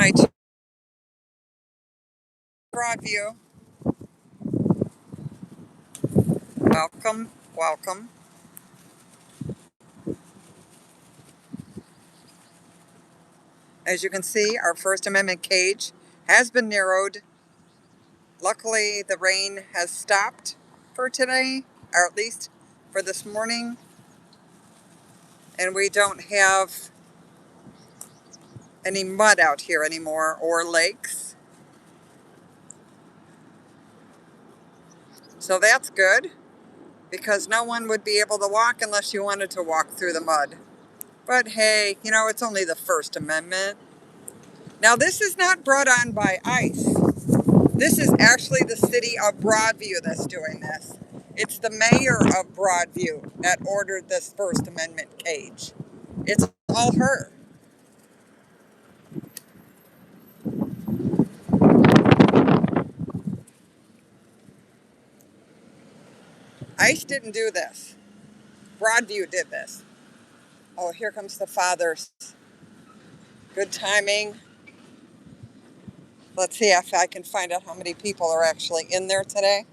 my Broadview. Welcome, welcome. As you can see, our First Amendment cage has been narrowed. Luckily, the rain has stopped for today, or at least for this morning, and we don't have any mud out here anymore or lakes. So that's good, because no one would be able to walk unless you wanted to walk through the mud. But hey, it's only the First Amendment. Now, this is not brought on by ICE. This is actually the city of Broadview that's doing this. It's the mayor of Broadview that ordered this First Amendment cage. It's all her. ICE didn't do this. Broadview did this. Oh, here comes the fathers. Good timing. Let's see if I can find out how many people are actually in there today.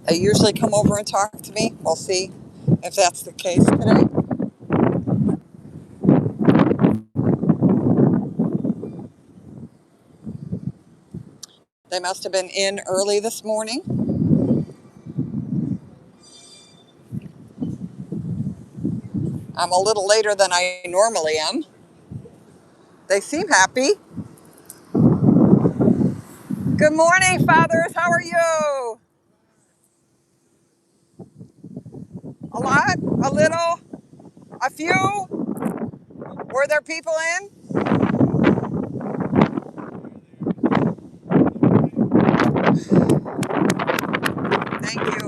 They usually come over and talk to me. We'll see if that's the case today. They must have been in early this morning. I'm a little later than I normally am. They seem happy. Good morning, fathers. How are you? A lot? A little? A few? Were there people in? Thank you.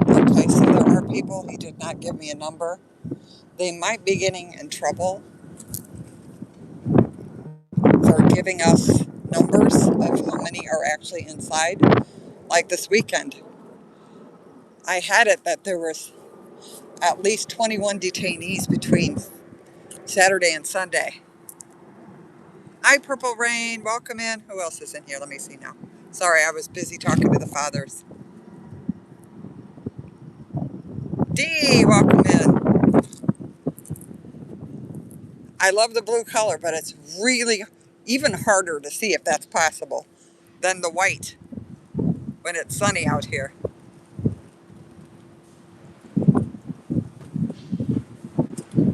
Okay, so there are people. He did not give me a number. They might be getting in trouble for giving us numbers of how many are actually inside. Like this weekend, I had it that there was at least 21 detainees between Saturday and Sunday. Hi, Purple Rain. Welcome in. Who else is in here? Let me see now. Sorry, I was busy talking to the fathers. Dee, welcome in. I love the blue color, but it's really even harder to see if that's possible than the white when it's sunny out here.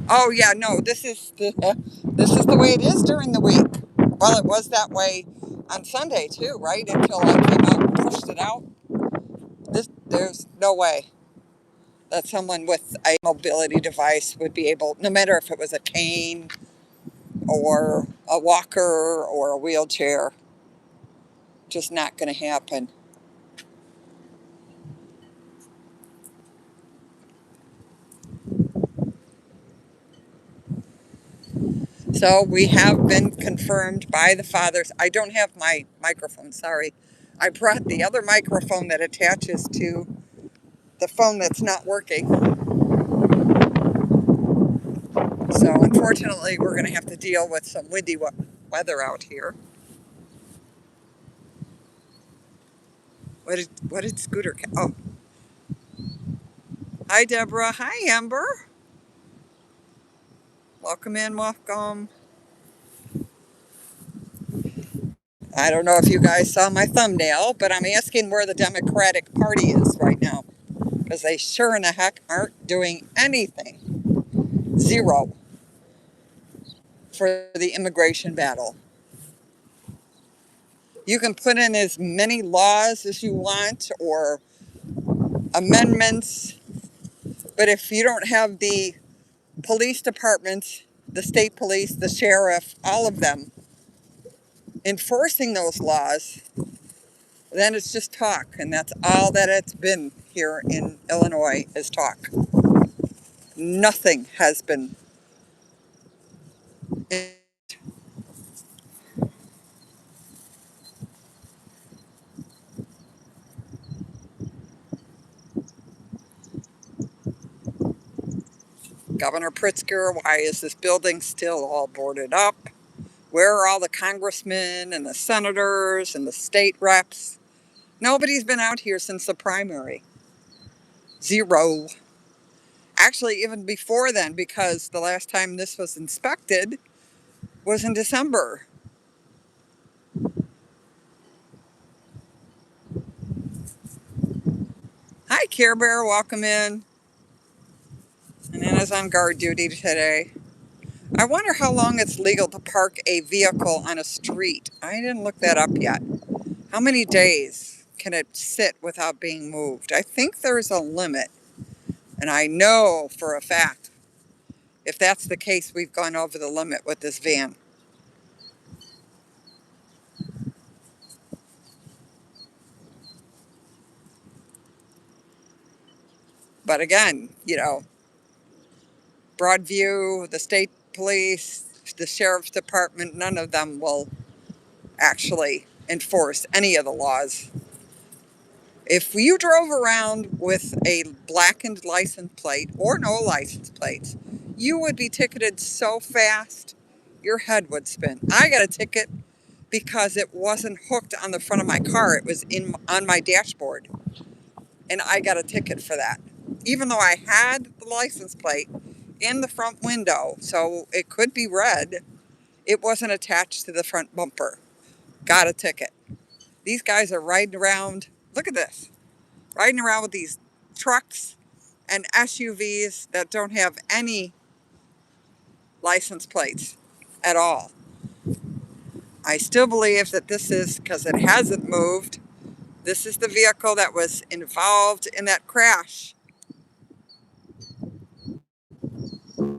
Oh yeah, no, this is the way it is during the week. Well, it was that way on Sunday too, right? Until I came out and pushed it out. There's no way that someone with a mobility device would be able, no matter if it was a cane or a walker or a wheelchair, just not going to happen. So we have been confirmed by the fathers. I don't have my microphone, sorry. I brought the other microphone that attaches to the phone that's not working. So unfortunately, we're going to have to deal with some windy weather out here. What did Scooter? Oh, hi Deborah. Hi Amber. Welcome in. Welcome. I don't know if you guys saw my thumbnail, but I'm asking where the Democratic Party is right now, because they sure in the heck aren't doing anything. Zero for the immigration battle. You can put in as many laws as you want or amendments, but if you don't have the police departments, the state police, the sheriff, all of them enforcing those laws, then it's just talk. And that's all that it's been here in Illinois is talk. Nothing has been. Governor Pritzker, why is this building still all boarded up? Where are all the congressmen and the senators and the state reps? Nobody's been out here since the primary. Zero. Actually, even before then, because the last time this was inspected was in December. Hi, Care Bear, welcome in. And Anna's on guard duty today. I wonder how long it's legal to park a vehicle on a street. I didn't look that up yet. How many days can it sit without being moved? I think there's a limit. And I know for a fact, if that's the case, we've gone over the limit with this van. But again, Broadview, the state police, the sheriff's department, none of them will actually enforce any of the laws. If you drove around with a blackened license plate or no license plates, you would be ticketed so fast your head would spin. I got a ticket because it wasn't hooked on the front of my car. It was on my dashboard. And I got a ticket for that. Even though I had the license plate in the front window, so it could be read, it wasn't attached to the front bumper. Got a ticket. These guys are riding around. Look at this. Riding around with these trucks and SUVs that don't have any license plates at all. I still believe that this is, because it hasn't moved, this is the vehicle that was involved in that crash.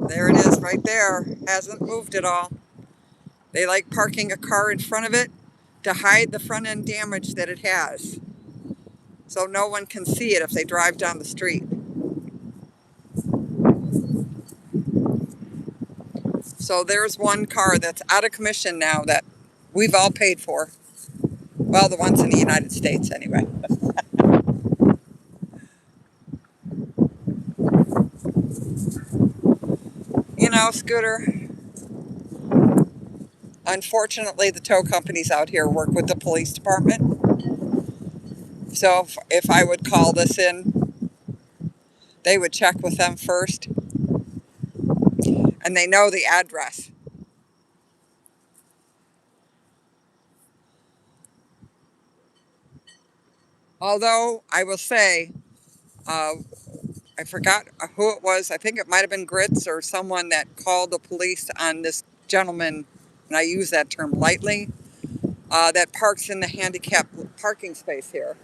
There it is right there. Hasn't moved at all. They like parking a car in front of it to hide the front end damage that it has, so no one can see it if they drive down the street. So there's one car that's out of commission now that we've all paid for. Well, the ones in the United States anyway. Scooter, unfortunately the tow companies out here work with the police department. So if I would call this in, they would check with them first. And they know the address. Although I will say, I forgot who it was. I think it might have been Grits or someone that called the police on this gentleman, and I use that term lightly, that parks in the handicapped parking space here.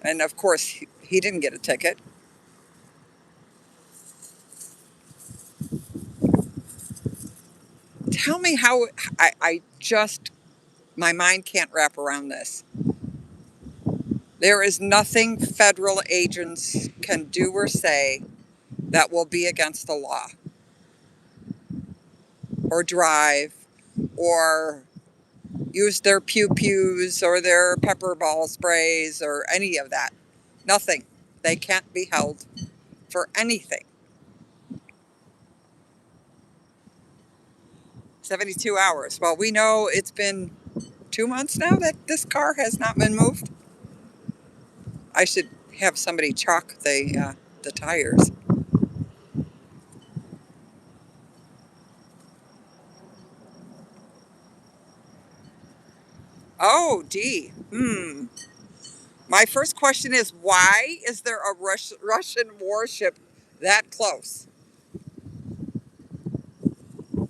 And of course, he didn't get a ticket. Tell me how, I just, my mind can't wrap around this. There is nothing federal agents can do or say that will be against the law, or drive, or use their pew-pews or their pepper ball sprays or any of that. Nothing. They can't be held for anything. 72 hours. Well, we know it's been 2 months now that this car has not been moved. I should have somebody chalk the tires. Oh, D. My first question is, why is there a Russian warship that close?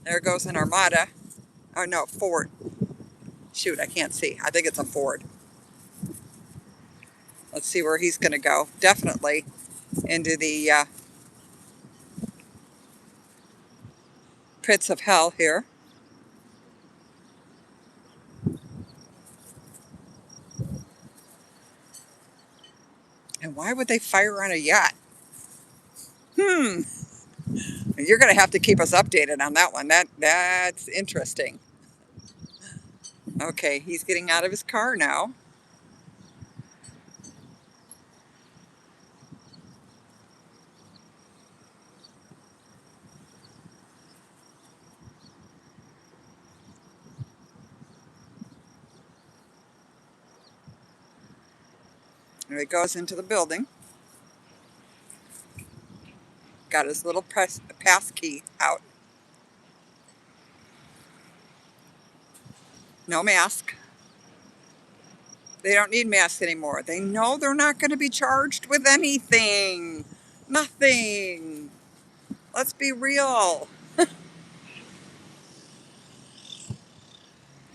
There goes an Armada. Oh, no, Ford. Shoot, I can't see. I think it's a Ford. Let's see where he's going to go. Definitely into the pits of hell here. And why would they fire on a yacht? You're going to have to keep us updated on that one. That's interesting. Okay, he's getting out of his car now. And he goes into the building, got his little pass key out, no mask. They don't need masks anymore. They know they're not going to be charged with anything. Nothing. Let's be real.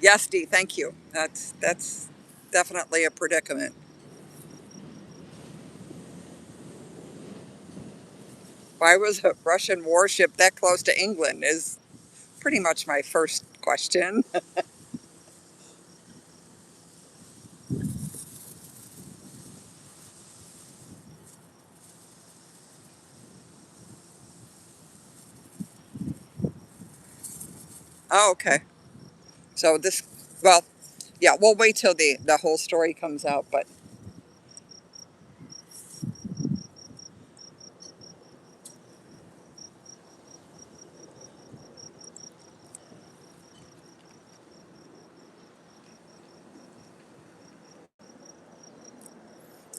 Yes, Dee, thank you. That's definitely a predicament. Why was a Russian warship that close to England is pretty much my first question. Oh, okay. So this, well, yeah, we'll wait till the whole story comes out, but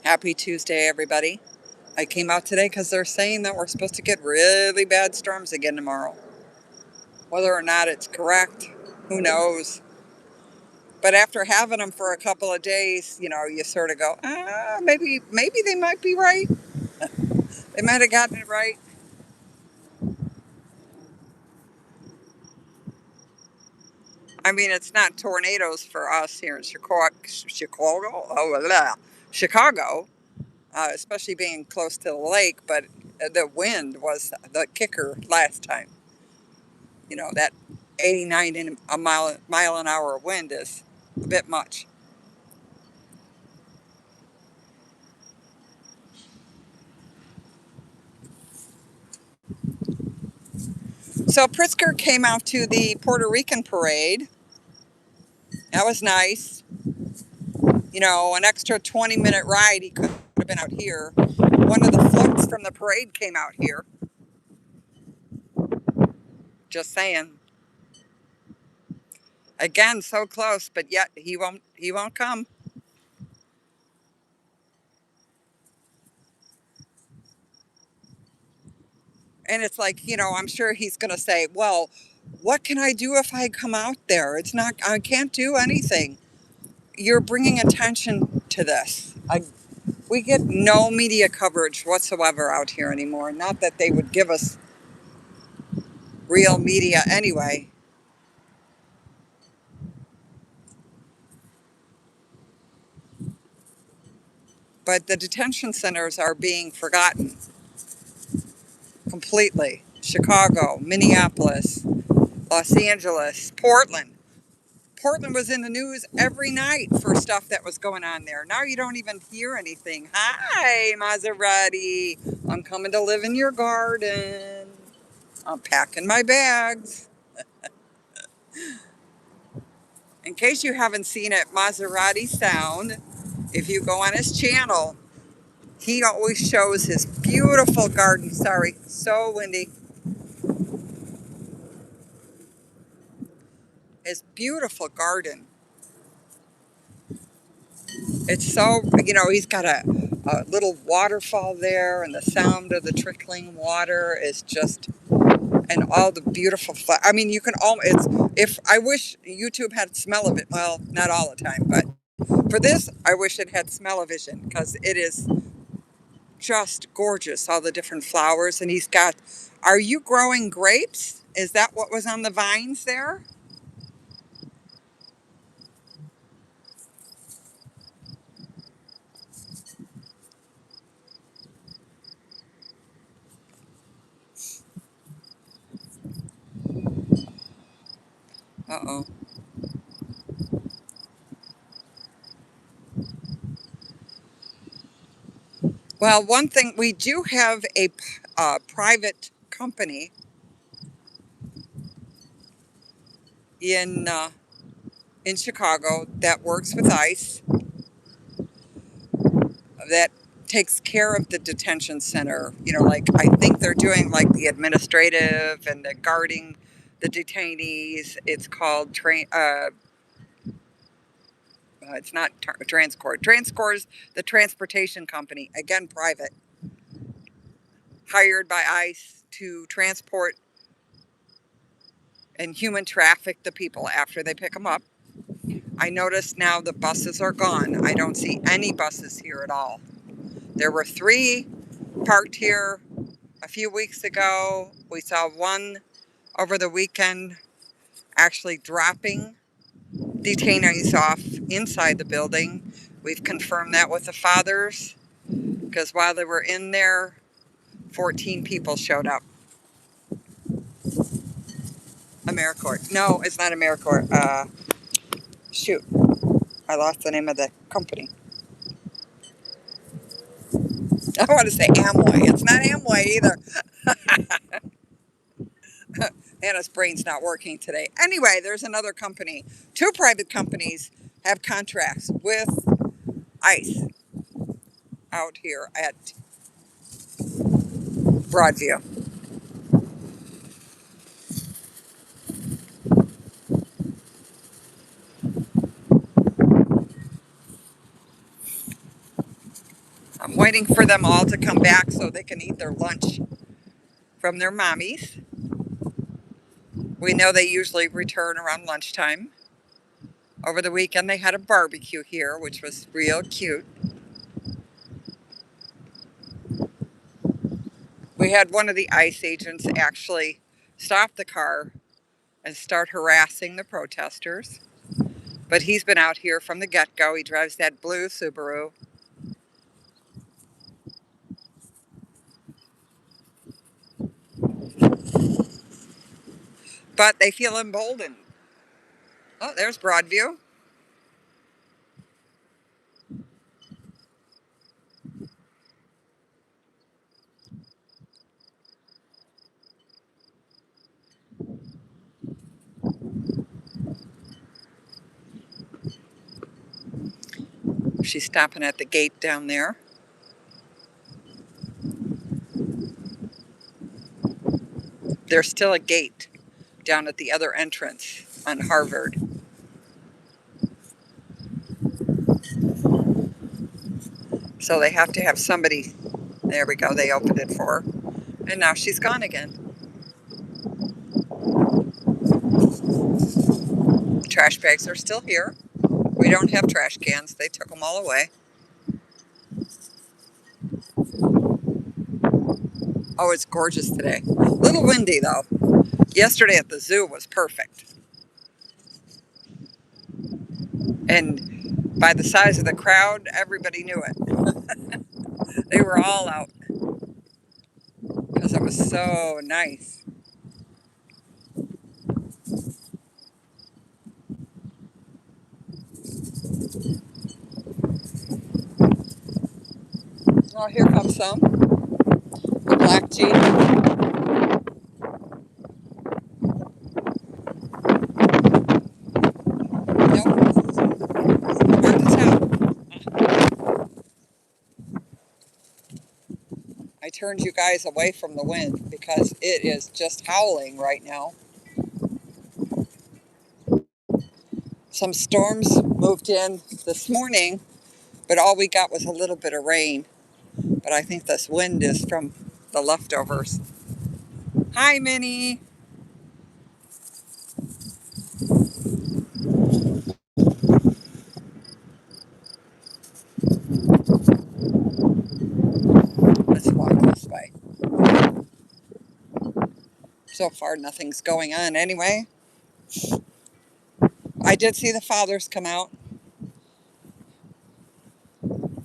happy Tuesday, everybody. I came out today because they're saying that we're supposed to get really bad storms again tomorrow. Whether or not it's correct, who knows? But after having them for a couple of days, you sort of go, maybe they might be right. They might have gotten it right. I mean, it's not tornadoes for us here in Chicago, especially being close to the lake. But the wind was the kicker last time. That 89 in a mile an hour wind is a bit much. So Pritzker came out to the Puerto Rican parade. That was nice. An extra 20-minute ride. He could have been out here. One of the floats from the parade came out here. Just saying. Again, so close, but yet he won't come. And it's like, I'm sure he's going to say, well, what can I do if I come out there? I can't do anything. You're bringing attention to this. We get no media coverage whatsoever out here anymore. Not that they would give us real media anyway. But the detention centers are being forgotten completely. Chicago, Minneapolis, Los Angeles, Portland. Portland was in the news every night for stuff that was going on there. Now you don't even hear anything. Hi, Maserati. I'm coming to live in your garden. I'm packing my bags. In case you haven't seen it, Maserati Sound, if you go on his channel, he always shows his beautiful garden. Sorry, so windy. His beautiful garden. It's so, he's got a little waterfall there, and the sound of the trickling water is just, and all the beautiful, I mean, you can it's, if, I wish YouTube had smell of it, well, not all the time, but for this, I wish it had smell-o-vision, because it is just gorgeous, all the different flowers, and are you growing grapes? Is that what was on the vines there? Uh-oh. Well, one thing, we do have a private company in Chicago that works with ICE that takes care of the detention center. Like I think they're doing like the administrative and the guarding the detainees. It's called It's not Transcord. Transcord's the transportation company, again private, hired by ICE to transport and human traffic the people after they pick them up. I noticed now the buses are gone. I don't see any buses here at all. There were 3 parked here a few weeks ago. We saw one over the weekend actually dropping detainees off inside the building. We've confirmed that with the fathers because while they were in there, 14 people showed up. AmeriCorps. No, it's not AmeriCorps. Shoot, I lost the name of the company. I want to say Amway. It's not Amway either. Anna's brain's not working today. Anyway, there's another company. 2 private companies have contracts with ICE out here at Broadview. I'm waiting for them all to come back so they can eat their lunch from their mommies. We know they usually return around lunchtime. Over the weekend, they had a barbecue here, which was real cute. We had one of the ICE agents actually stop the car and start harassing the protesters. But he's been out here from the get-go. He drives that blue Subaru. But they feel emboldened. Oh, there's Broadview. She's stopping at the gate down there. There's still a gate down at the other entrance on Harvard. So they have to have somebody. There we go. They opened it for her. And now she's gone again. Trash bags are still here. We don't have trash cans. They took them all away. Oh, it's gorgeous today. A little windy, though. Yesterday at the zoo was perfect. And by the size of the crowd, everybody knew it. They were all out because it was so nice. Oh, here comes some. The black Jeep. Nope. Hard to tell. I turned you guys away from the wind because it is just howling right now. Some storms moved in this morning, but all we got was a little bit of rain. But I think this wind is from the leftovers. Hi, Minnie. Let's walk this way. So far, nothing's going on anyway. I did see the fathers come out.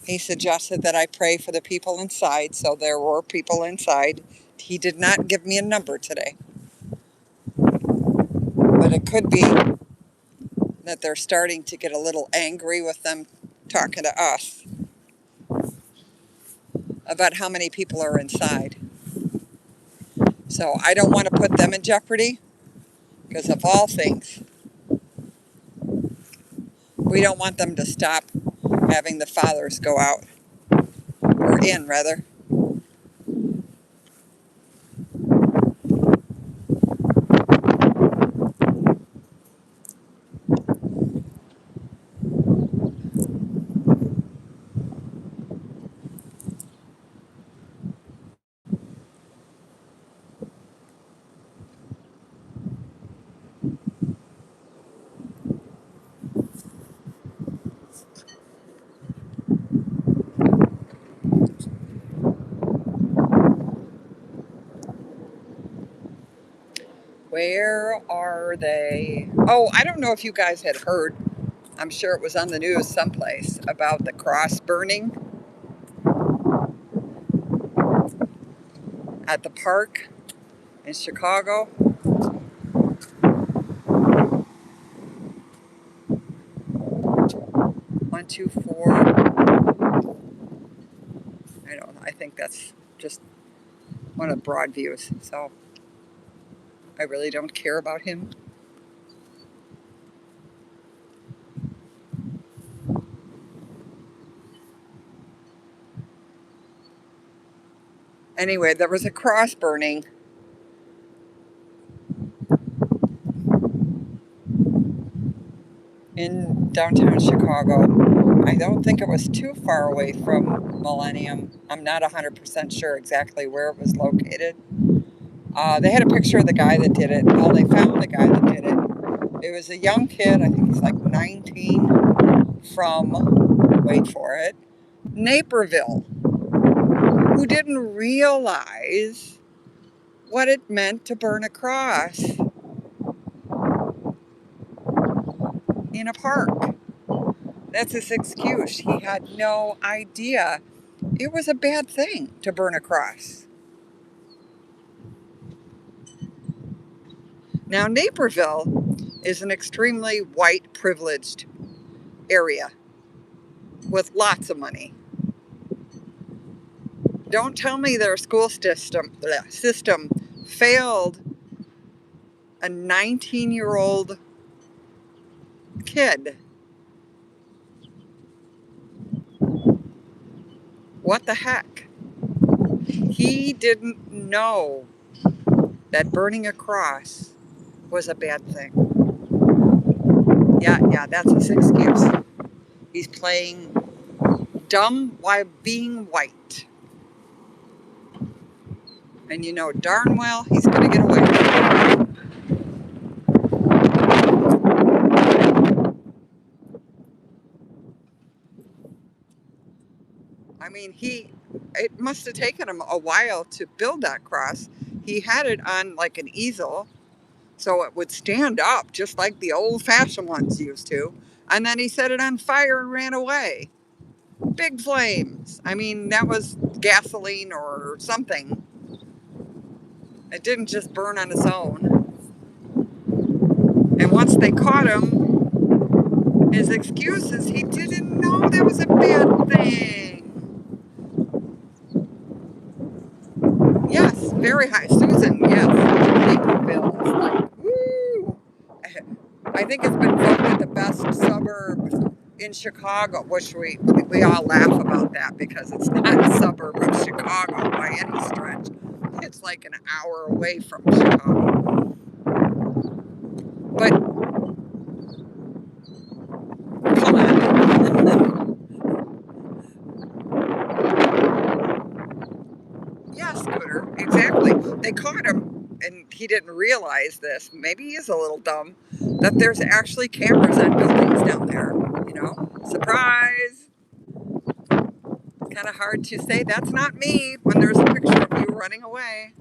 He suggested that I pray for the people inside, so there were people inside. He did not give me a number today. But it could be that they're starting to get a little angry with them talking to us about how many people are inside. So I don't want to put them in jeopardy because of all things, we don't want them to stop having the fathers go out, or in rather. Where are they? Oh, I don't know if you guys had heard. I'm sure it was on the news someplace about the cross burning at the park in Chicago. 124. I don't know. I think that's just one of Broadview's. So I really don't care about him. Anyway, there was a cross burning in downtown Chicago. I don't think it was too far away from Millennium. I'm not 100% sure exactly where it was located. They had a picture of the guy that did it. Well, they found the guy that did it. It was a young kid, I think he's like 19, from, wait for it, Naperville, who didn't realize what it meant to burn a cross in a park. That's his excuse. He had no idea it was a bad thing to burn a cross. Now, Naperville is an extremely white privileged area with lots of money. Don't tell me their school system failed a 19-year-old kid. What the heck? He didn't know that burning a cross was a bad thing. Yeah, that's his excuse. He's playing dumb while being white. And you know darn well he's going to get away with it. I mean, it must have taken him a while to build that cross. He had it on like an easel, so it would stand up just like the old-fashioned ones used to. And then he set it on fire and ran away. Big flames. I mean, that was gasoline or something. It didn't just burn on its own. And once they caught him, his excuse is he didn't know that was a bad thing. Yes, very high. Susan, yes. Naperville is like, woo. I think it's been voted the best suburb in Chicago, which we all laugh about that because it's not a suburb of Chicago by any stretch. It's like an hour away from Chicago. But come on. Yeah, Scooter, exactly. They caught him, and he didn't realize this. Maybe he is a little dumb, that there's actually cameras on buildings down there. You know, surprise. It's kind of hard to say that's not me when there's a picture of you running away.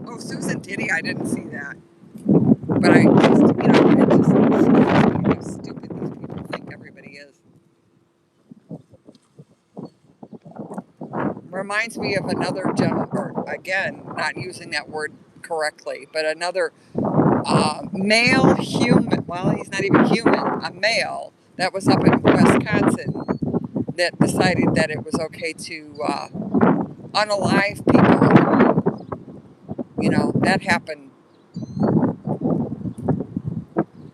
Oh, Susan Diddy, I didn't see that. But I just, it just how stupid these people think everybody is. Reminds me of another gentleman, or again, not using that word correctly, but another male human, well, he's not even human, a male that was up in Wisconsin that decided that it was okay to unalive people. You know, that happened.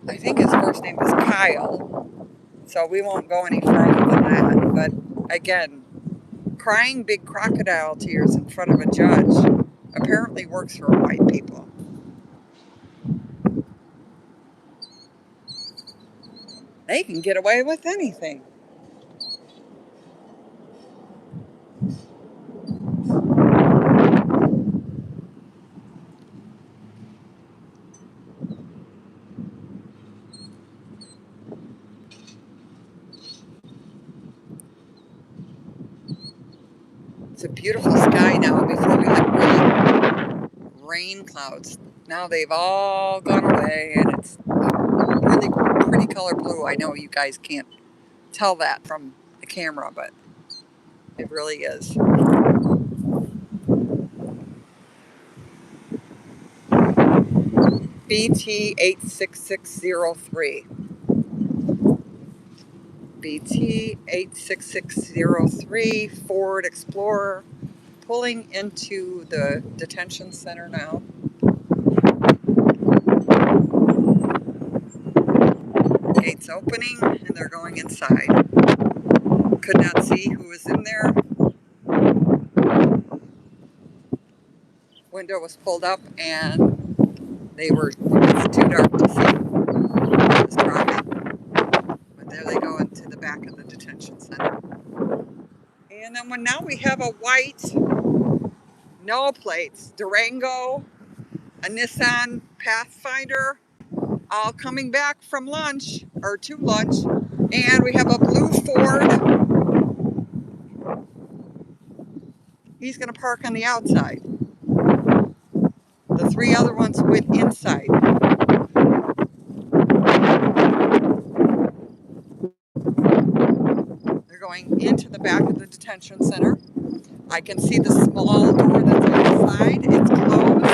I think his first name was Kyle, so we won't go any further than that. But again, crying big crocodile tears in front of a judge apparently works for white people. They can get away with anything. It's a beautiful sky now. Before we had really rain clouds. Now they've all gone away and it's a really pretty color blue. I know you guys can't tell that from the camera, but it really is. BT 86603. BT 86603 Ford Explorer pulling into the detention center now. Gates opening and they're going inside. Could not see who was in there. Window was pulled up and it's too dark to see who was driving. But there they go into the back of the detention center. And then now we have a white, no plates, Durango, a Nissan Pathfinder, all coming back from lunch, or to lunch. And we have a blue Ford. He's going to park on the outside. The three other ones went inside. They're going into the back of the detention center. I can see the small door that's outside. It's closed.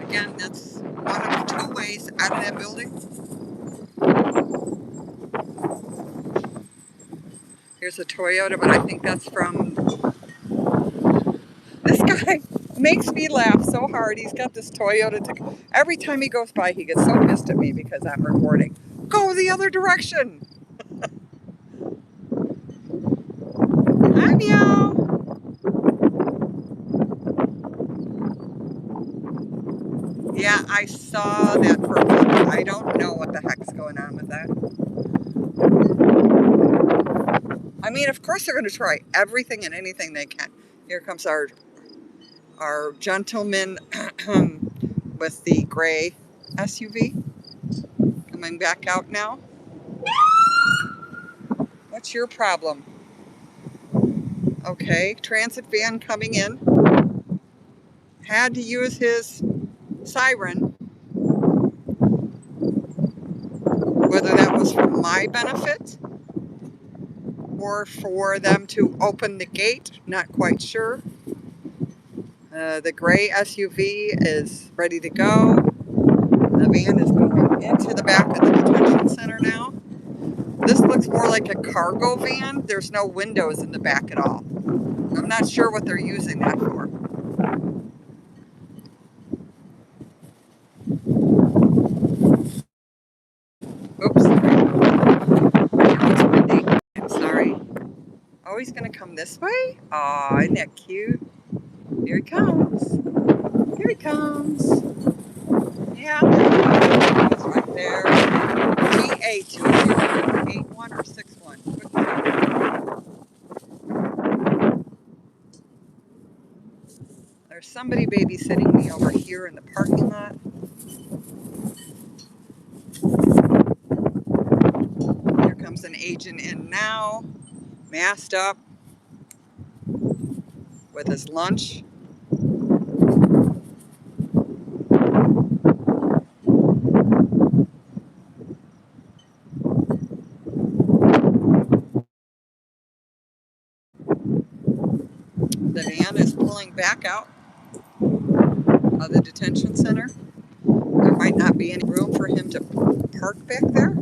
Again, that's one of two ways out of that building. Here's a Toyota, but I think that's from... This guy makes me laugh so hard. He's got this Toyota. Every time he goes by, he gets so pissed at me because I'm recording. Go the other direction. Hi, meow. Yeah, I saw that purple. I don't know what the heck's going on with that. I mean, of course they're going to try everything and anything they can. Here comes our gentleman with the gray SUV coming back out now. What's your problem? Okay, transit van coming in. Had to use his siren. Whether that was for my benefit or for them to open the gate, not quite sure. The gray SUV is ready to go. The van is going into the back of the detention center now. This looks more like a cargo van. There's no windows in the back at all. I'm not sure what they're using that for. Oops. It's windy. I'm sorry. Oh, he's going to come this way? Aw, isn't that cute? Here he comes. Here he comes. Yeah, he's right there. PA2081 or 61. There's somebody babysitting me over here in the parking lot. Here comes an agent in now, masked up with his lunch. The van is pulling back out of the detention center. There might not be any room for him to park back there.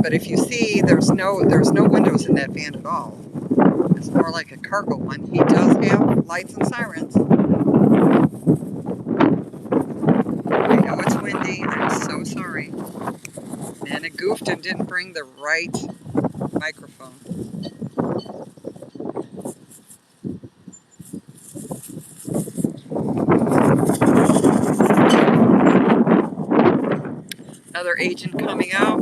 But if you see, there's no windows in that van at all. It's more like a cargo one. He does have lights and sirens. I know it's windy. I'm so sorry. And it goofed and didn't bring the right microphone. Another agent coming out.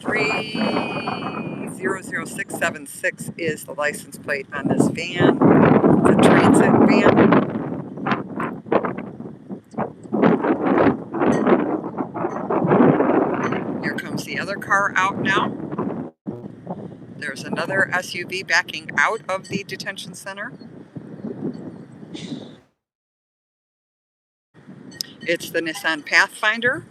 300676 is the license plate on this van. It's a transit van. another car out now. There's another SUV backing out of the detention center. It's the Nissan Pathfinder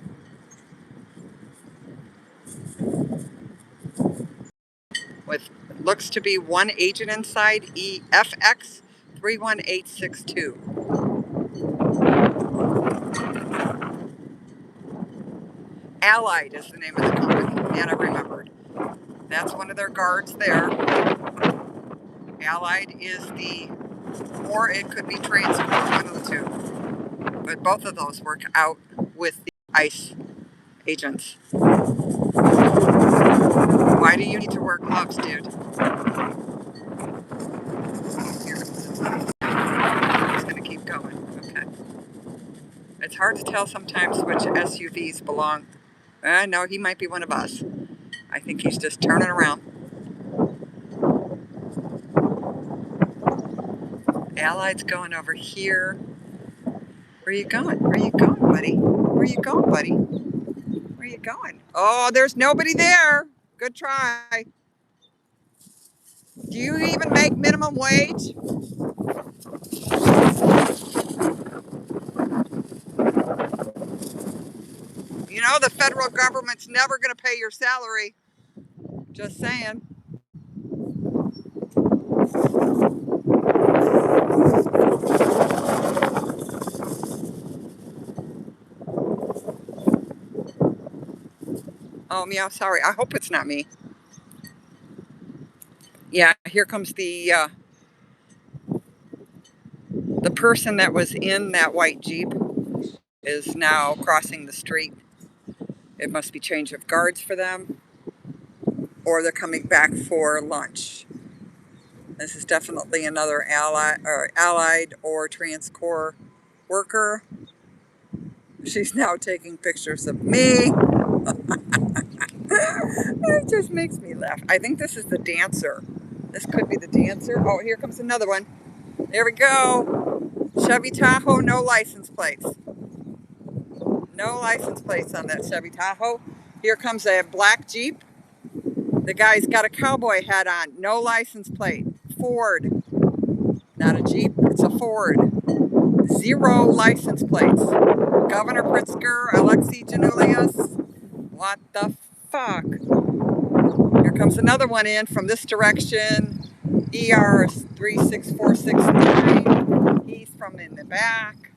with looks to be one agent inside, EFX 31862. Allied is the name of the company, and I remembered. That's one of their guards there. Allied is the, or it could be Transport, one of the two. But both of those work out with the ICE agents. Why do you need to wear gloves, dude? I'm just going to keep going. Okay. It's hard to tell sometimes which SUVs belong. No, he might be one of us. I think he's just turning around. Allied's going over here. Where are you going? Where are you going, buddy? Where are you going, buddy? Where are you going? Oh, there's nobody there. Good try. Do you even make minimum wage? You know, the federal government's never going to pay your salary. Just saying. Oh, meow, sorry. I hope it's not me. Yeah, here comes the person that was in that white Jeep is now crossing the street. It must be change of guards for them, or they're coming back for lunch. This is definitely another allied or TransCore worker. She's now taking pictures of me. It just makes me laugh. I think this is the dancer. This could be the dancer. Oh, here comes another one. There we go. Chevy Tahoe, no license plates. No license plates on that Chevy Tahoe. Here comes a black Jeep. The guy's got a cowboy hat on. No license plate. Ford. Not a Jeep, it's a Ford. 0 license plates. Governor Pritzker, Alexei Janulius. What the fuck? Here comes another one in from this direction. ER 36469. He's from in the back.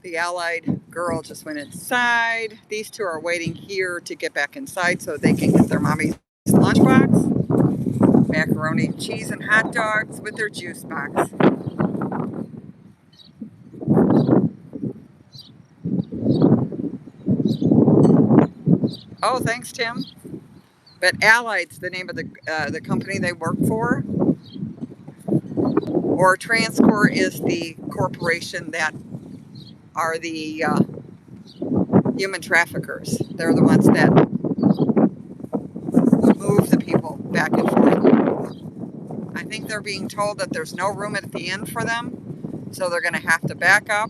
The allied girl just went inside. These two are waiting here to get back inside so they can get their mommy's lunchbox. Macaroni and cheese and hot dogs with their juice box. Oh, thanks, Tim. But Allied's the name of the company they work for. Or TransCore is the corporation that are the human traffickers. They're the ones that move the people back and forth. I think they're being told that there's no room at the inn for them, so they're going to have to back up.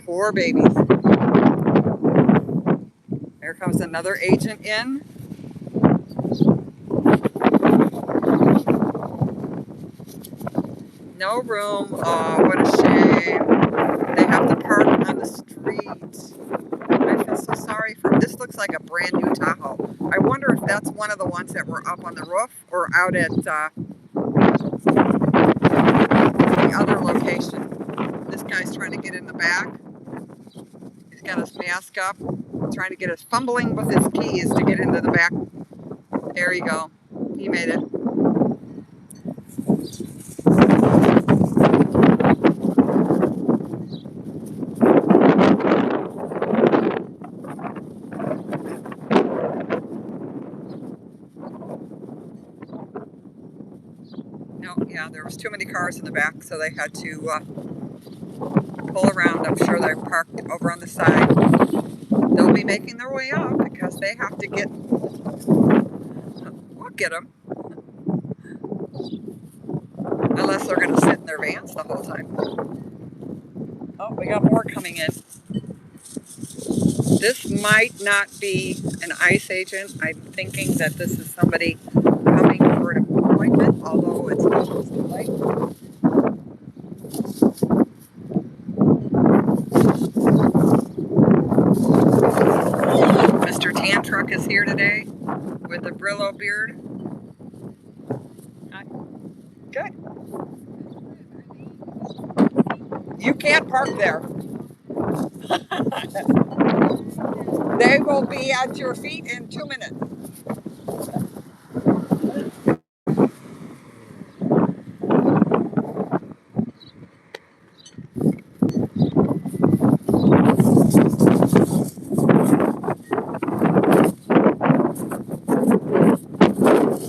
Poor babies. Here comes another agent in. No room. Oh, what a shame. They have to park on the street. I feel so sorry for them. This looks like a brand new Tahoe. I wonder if that's one of the ones that were up on the roof or out at the other location. This guy's trying to get in the back. He's got his mask up, trying to get his fumbling with his keys to get into the back. There you go. He made it. No, yeah, there was too many cars in the back, so they had to pull around. I'm sure they're parked over on the side. They'll be making their way out because they have to get... We'll get them. Unless they're going to sit in their vans the whole time. Oh, we got more coming in. This might not be an ICE agent. I'm thinking that this is somebody coming for an appointment, although it's almost light. Mr. Tan Truck is here today with the Brillo beard. Hi. Good. You can't park there. They will be at your feet in 2 minutes.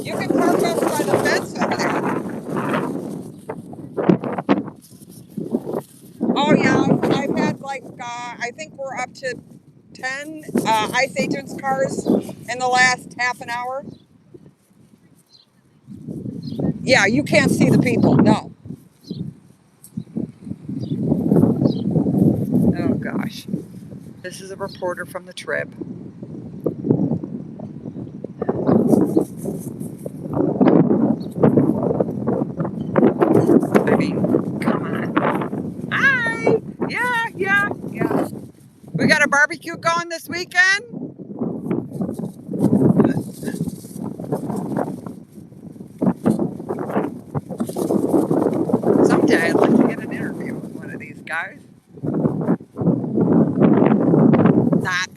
You can park over by the fence over there. Oh yeah, I've had like I think we're up to 10 ICE agents cars in the last half an hour. Yeah, you can't see the people. No. Oh gosh, this is a reporter from the Trib. I mean, come on. Hi. Yeah. We got a barbecue going this weekend. Someday I'd like to get an interview with one of these guys. Stop.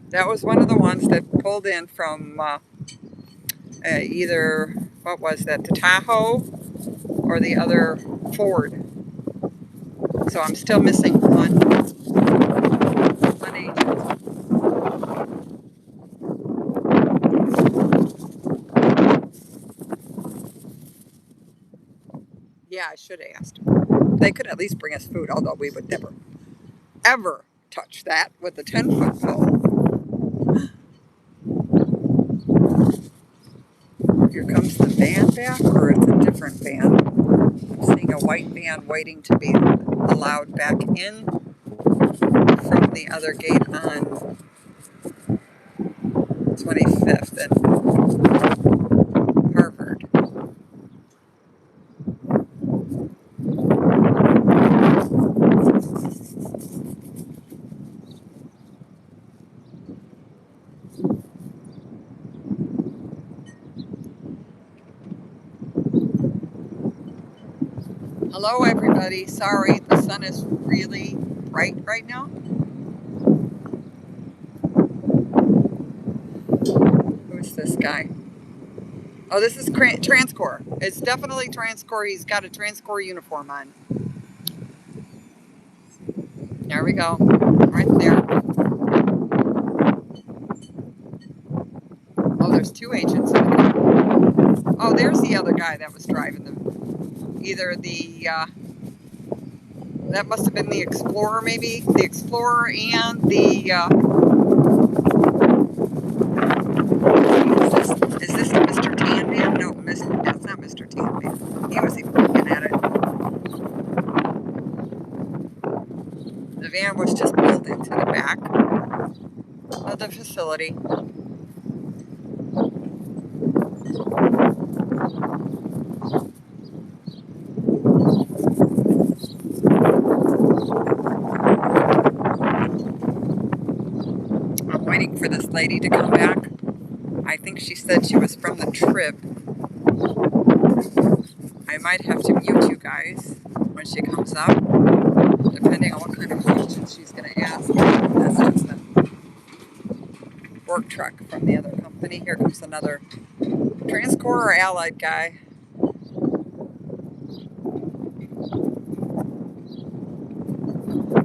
That was one of the ones that pulled in from either, what was that, the Tahoe or the other Ford. So I'm still missing one agent. Yeah, I should have asked. They could at least bring us food, although we would never, ever touch that with a 10-foot pole. Here comes the van back, or it's a different van. I'm seeing a white van waiting to be allowed back in from the other gate on 25th and Harvard. Hello everybody, sorry the sun is really bright right now. Who's this guy? Oh, this is Transcore. It's definitely Transcore. He's got a Transcore uniform on. There we go, right there. Oh, there's two agents in the car. Oh, there's the other guy that was driving them. Either the, that must have been the Explorer maybe. The Explorer and the, is this the Mr. Tan man? No, that's not Mr. Tan man. He wasn't even looking at it. The van was just pulled into the back of the facility. I'm waiting for this lady to come back. I think she said she was from the Trib. I might have to mute you guys when she comes up, depending on what kind of questions she's going to ask. That's just the work truck from the other company. Here comes another Transcore or Allied guy.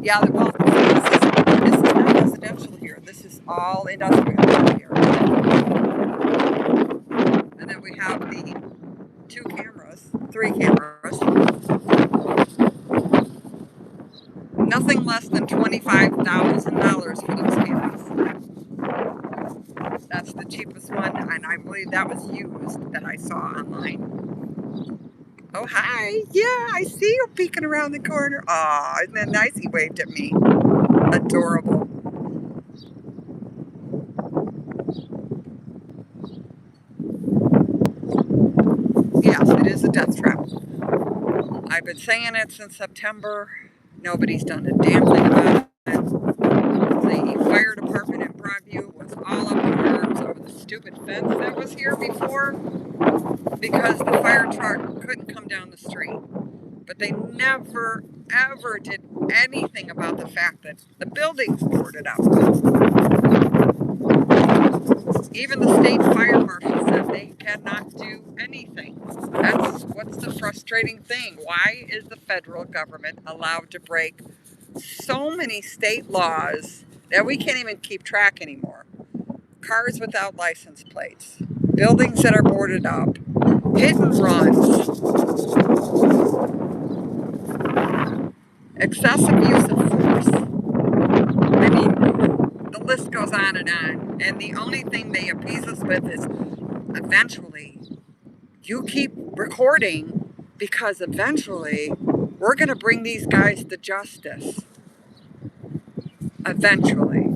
Yeah, well, this is not residential here. This is all industrial here. And then we have the three cameras. Nothing less than $25,000 for those cameras. That's the cheapest one, and I believe that was used that I saw online. Oh, hi. Yeah, I see you peeking around the corner. Aw, isn't that nice? He waved at me. Adorable. Yes, it is a death trap. I've been saying it since September. Nobody's done a damn thing about it. The fire department in Broadview was all up in arms over the stupid fence that was here before because the fire truck couldn't come down the street. But they never, ever did anything about the fact that the building's boarded up. Even the state fire marshal said they cannot do anything. That's what's the frustrating thing. Why is the federal government allowed to break so many state laws that we can't even keep track anymore? Cars without license plates, buildings that are boarded up, hit and runs, excessive use of force. I mean, the list goes on. And the only thing they appease us with is eventually you keep recording because eventually we're going to bring these guys to justice. Eventually.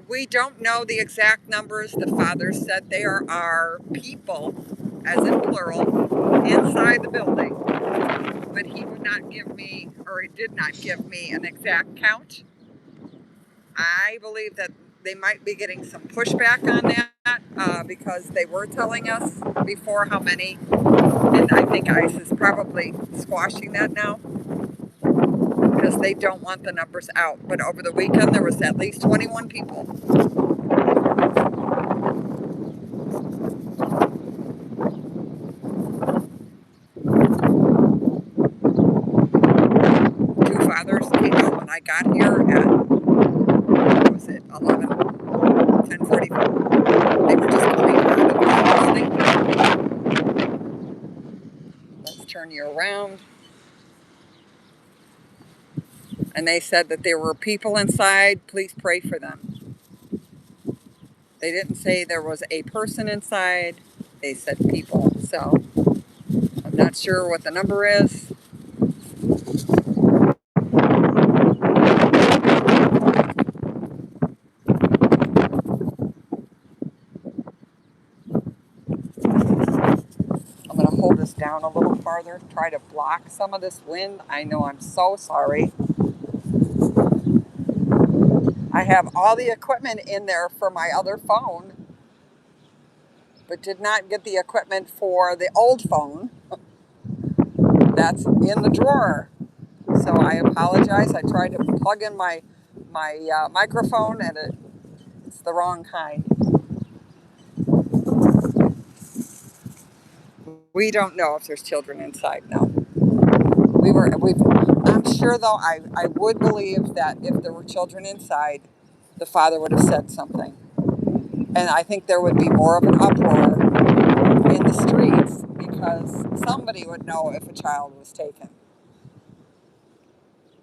We don't know the exact numbers. The father said there are people, as in plural, inside the building. But he would not give me, or he did not give me an exact count. I believe that they might be getting some pushback on that because they were telling us before how many, and I think ICE is probably squashing that now because they don't want the numbers out. But over the weekend, there was at least 21 people. Two fathers came out when I got here at, what was it, 11, 10:45. They were just coming out of the building. Let's turn you around. And they said that there were people inside. Please pray for them. They didn't say there was a person inside. They said people. So I'm not sure what the number is. I'm going to hold this down a little farther, try to block some of this wind. I know, I'm so sorry. I have all the equipment in there for my other phone, but did not get the equipment for the old phone. That's in the drawer. So I apologize. I tried to plug in my microphone and it's the wrong kind. We don't know if there's children inside now. I'm sure though, I would believe that if there were children inside, the father would have said something. And I think there would be more of an uproar in the streets because somebody would know if a child was taken.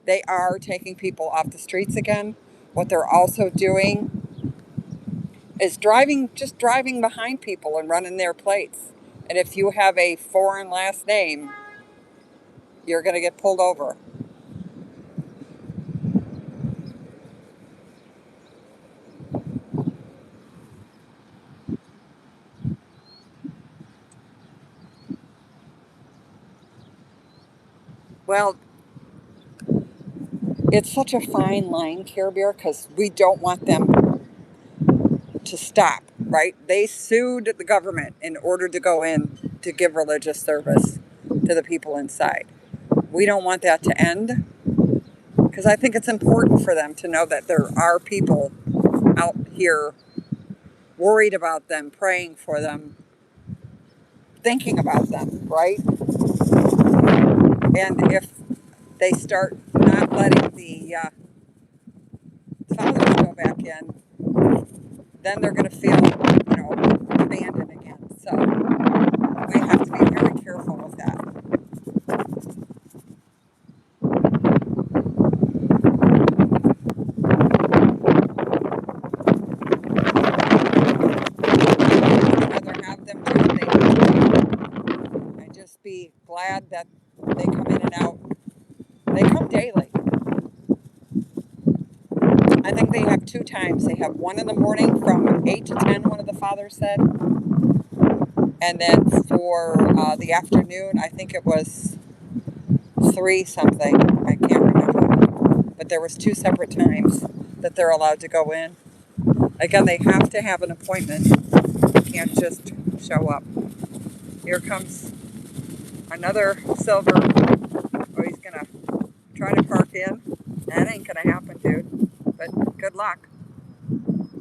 They are taking people off the streets again. What they're also doing is just driving behind people and running their plates. And if you have a foreign last name, you're going to get pulled over. Well, it's such a fine line, Care Bear, because we don't want them to stop, right? They sued the government in order to go in to give religious service to the people inside. We don't want that to end because I think it's important for them to know that there are people out here worried about them, praying for them, thinking about them, right? And if they start not letting the fathers go back in, then they're going to feel, abandoned again. So we have to be very careful with that. really glad that they come in and out. They come daily. I think they have 2 times. They have one in the morning from 8 to 10, one of the fathers said. And then for the afternoon, I think it was 3 something. I can't remember. But there was 2 separate times that they're allowed to go in. Again, they have to have an appointment. You can't just show up. Here comes another silver. Oh, he's going to try to park in. That ain't going to happen, dude. But good luck.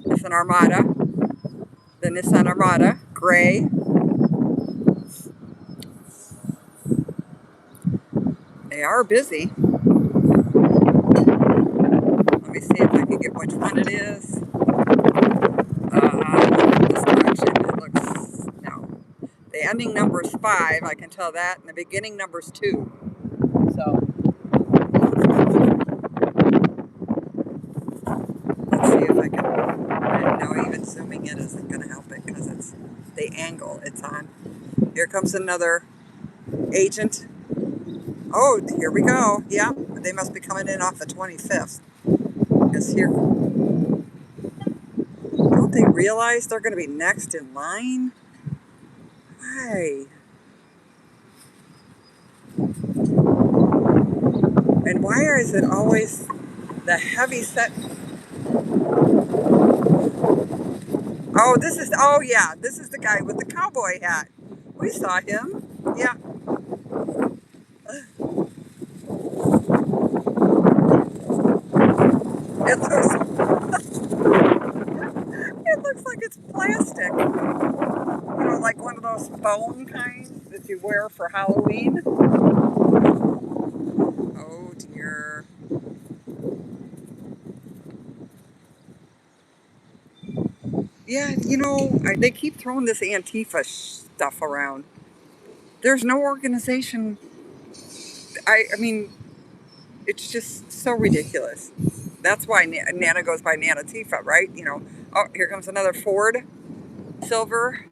It's an Armada. The Nissan Armada, gray. They are busy. Let me see if I can get which one it is. This direction, it looks, no. The ending number's 5, I can tell that, and the beginning number's 2. So, let's see if I can, no, even zooming in isn't going to help it because it's the angle it's on. Here comes another agent. Oh, here we go. Yeah, they must be coming in off the 25th. Because here, don't they realize they're going to be next in line? Why? And why is it always the heavy set? Oh, this is the guy with the cowboy hat. We saw him. Yeah. It looks, it looks like it's plastic. You know, like one of those foam kinds that you wear for Halloween. Oh dear. Yeah, you know, they keep throwing this Antifa stuff around. There's no organization. I mean, it's just so ridiculous. That's why Nana goes by Nana Tifa, right? You know. Oh, here comes another Ford Silver.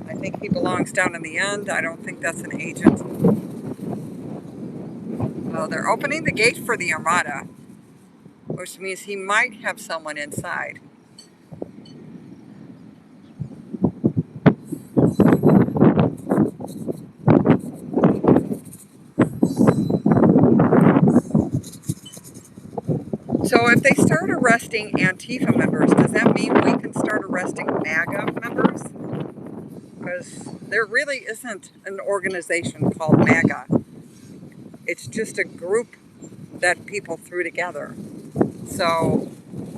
I think he belongs down in the end. I don't think that's an agent. Well, they're opening the gate for the Armada, which means he might have someone inside. So if they start arresting Antifa members, does that mean we can start arresting MAGA members? Because there really isn't an organization called MAGA. It's just a group that people threw together. So,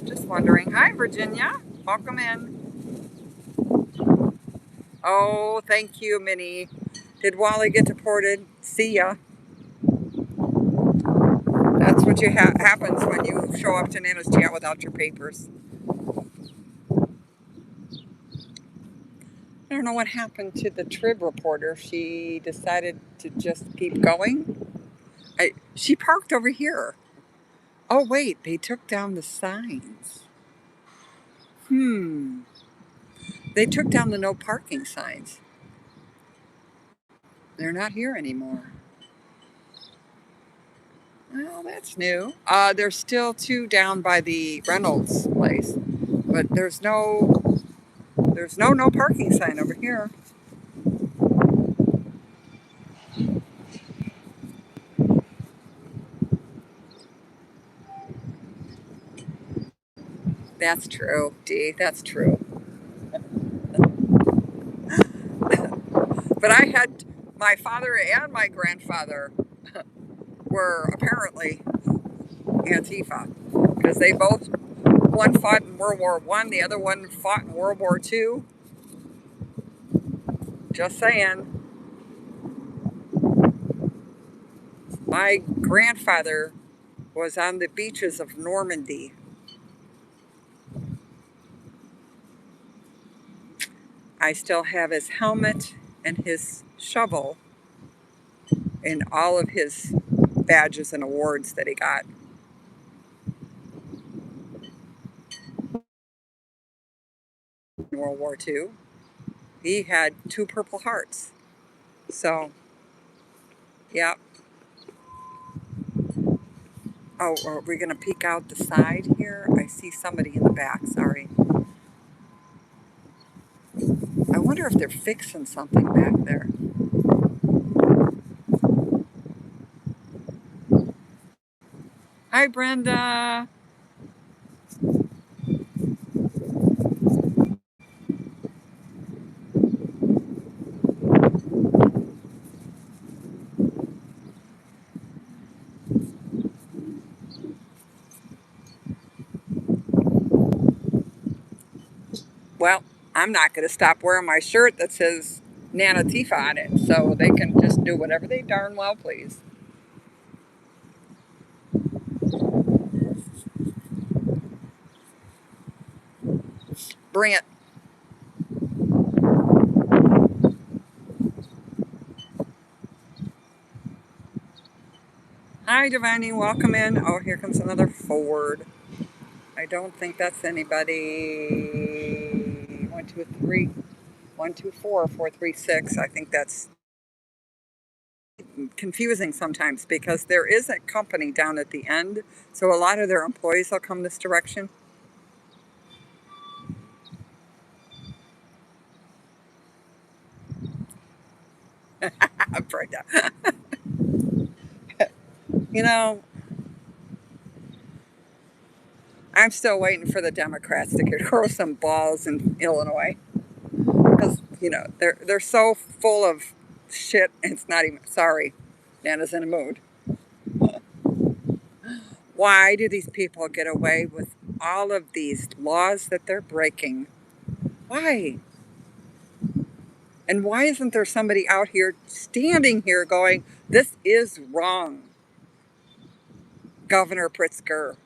just wondering. Hi, Virginia. Welcome in. Oh, thank you, Minnie. Did Wally get deported? See ya. That's what happens when you show up to Nana's chat without your papers. I don't know what happened to the Trib reporter. She decided to just keep going. She parked over here. Oh, wait, they took down the signs. They took down the no parking signs. They're not here anymore. Well, that's new. There's still 2 down by the Reynolds place, but there's no no parking sign over here. That's true, Dee. That's true. But I had my father and my grandfather were apparently Antifa because they both, one fought in World War I, the other one fought in World War II. Just saying. My grandfather was on the beaches of Normandy. I still have his helmet and his shovel and all of his badges and awards that he got. In World War II. He had 2 Purple Hearts. So, yeah. Oh, are we going to peek out the side here? I see somebody in the back. Sorry. I wonder if they're fixing something back there. Hi, Brenda. Well, I'm not going to stop wearing my shirt that says Nana Tifa on it, so they can just do whatever they darn well please. Bring it. Hi, Giovanni. Welcome in. Oh, here comes another Ford. I don't think that's anybody. 123, 124, 436. I think that's confusing sometimes because there is a company down at the end, so a lot of their employees will come this direction. Brenda. You know, I'm still waiting for the Democrats to grow some balls in Illinois because they're so full of shit. It's not even sorry. Nana's in a mood. Why do these people get away with all of these laws that they're breaking? Why? And why isn't there somebody out here standing here going, "This is wrong"? Governor Pritzker,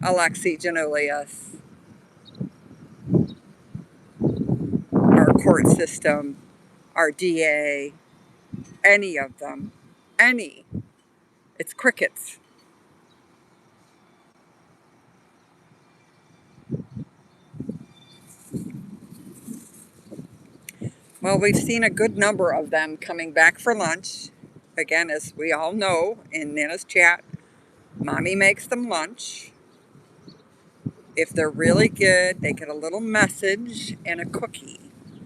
Alexei Janoulias, our court system, our DA, any of them, any. It's crickets. Well, we've seen a good number of them coming back for lunch. Again, as we all know in Nana's chat, Mommy makes them lunch. If they're really good, they get a little message and a cookie.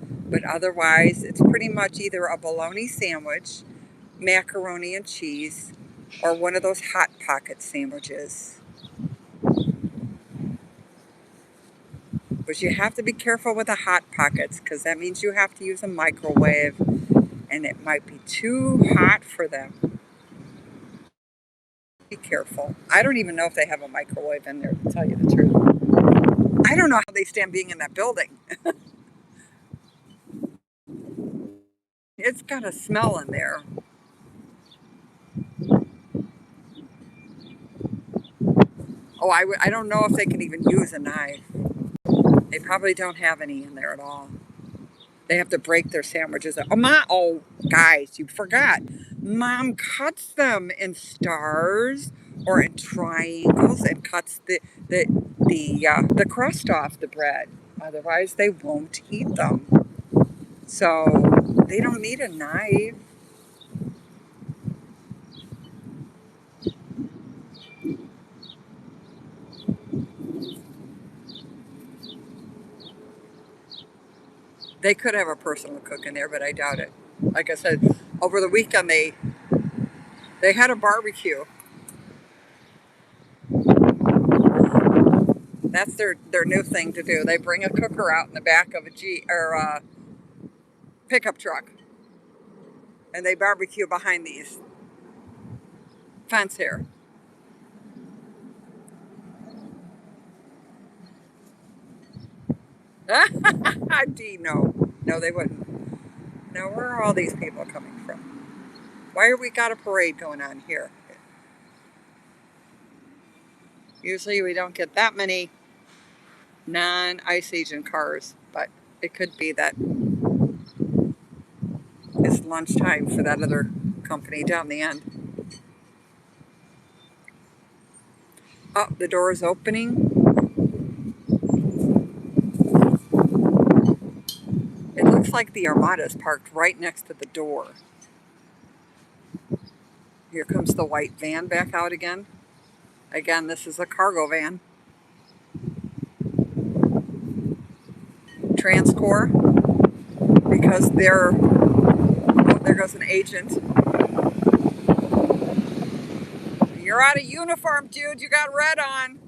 But otherwise, it's pretty much either a bologna sandwich, macaroni and cheese, or one of those Hot Pocket sandwiches. But you have to be careful with the Hot Pockets because that means you have to use a microwave and it might be too hot for them. Be careful. I don't even know if they have a microwave in there, to tell you the truth. I don't know how they stand being in that building. It's got a smell in there. Oh, I don't know if they can even use a knife. They probably don't have any in there at all. They have to break their sandwiches. Oh, guys, you forgot. Mom cuts them in stars or in triangles and cuts the crust off the bread. Otherwise, they won't eat them. So they don't need a knife. They could have a personal cook in there, but I doubt it. Like I said, over the weekend they had a barbecue. That's their new thing to do. They bring a cooker out in the back of a pickup truck, and they barbecue behind these fence here. D, no, they wouldn't. Now, where are all these people coming from? Why are we got a parade going on here? Usually we don't get that many non-ice agent cars, but it could be that it's lunchtime for that other company down the end. Oh, the door is opening. looks like the Armada is parked right next to the door. Here comes the white van back out again. Again, this is a cargo van. Transcore, because there goes an agent. You're out of uniform, dude. You got red on.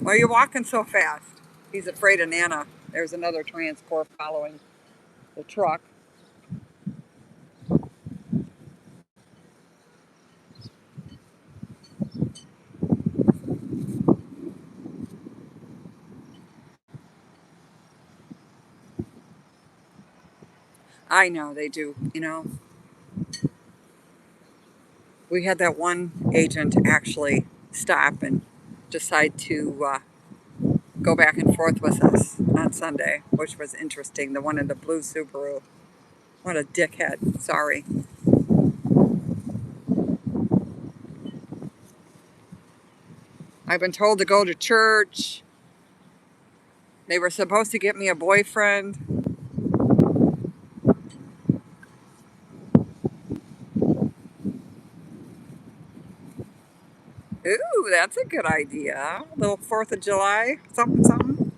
Why are you walking so fast? He's afraid of Nana. There's another Transcore following the truck. I know they do, you know. We had that one agent actually stop and decide to go back and forth with us on Sunday, which was interesting. The one in the blue Subaru. What a dickhead. Sorry. I've been told to go to church. They were supposed to get me a boyfriend. Ooh, that's a good idea. A little 4th of July, something, something.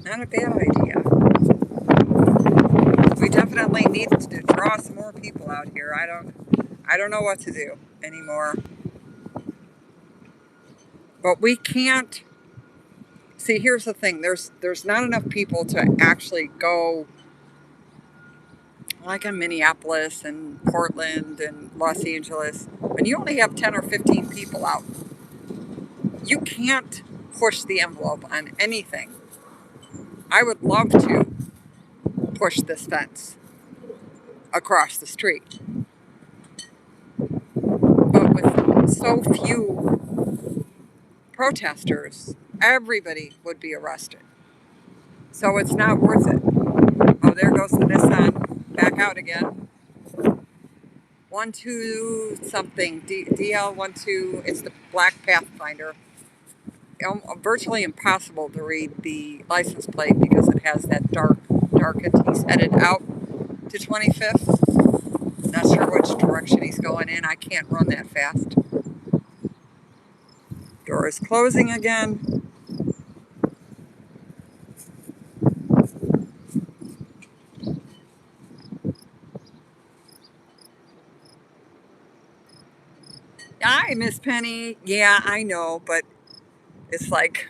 Not a bad idea. We definitely need to draw some more people out here. I don't know what to do anymore. But we can't see. Here's the thing. There's not enough people to actually go, like in Minneapolis and Portland and Los Angeles. When you only have 10 or 15 people out, you can't push the envelope on anything. I would love to push this fence across the street, but with so few protesters, everybody would be arrested. So it's not worth it. Oh, there goes the Nissan back out again. 12 something, DL12. It's the black Pathfinder. Virtually impossible to read the license plate because it has that darkened. He's headed out to 25th. Not sure which direction he's going in. I can't run that fast. Door is closing again. Hi, Miss Penny. Yeah, I know, but it's like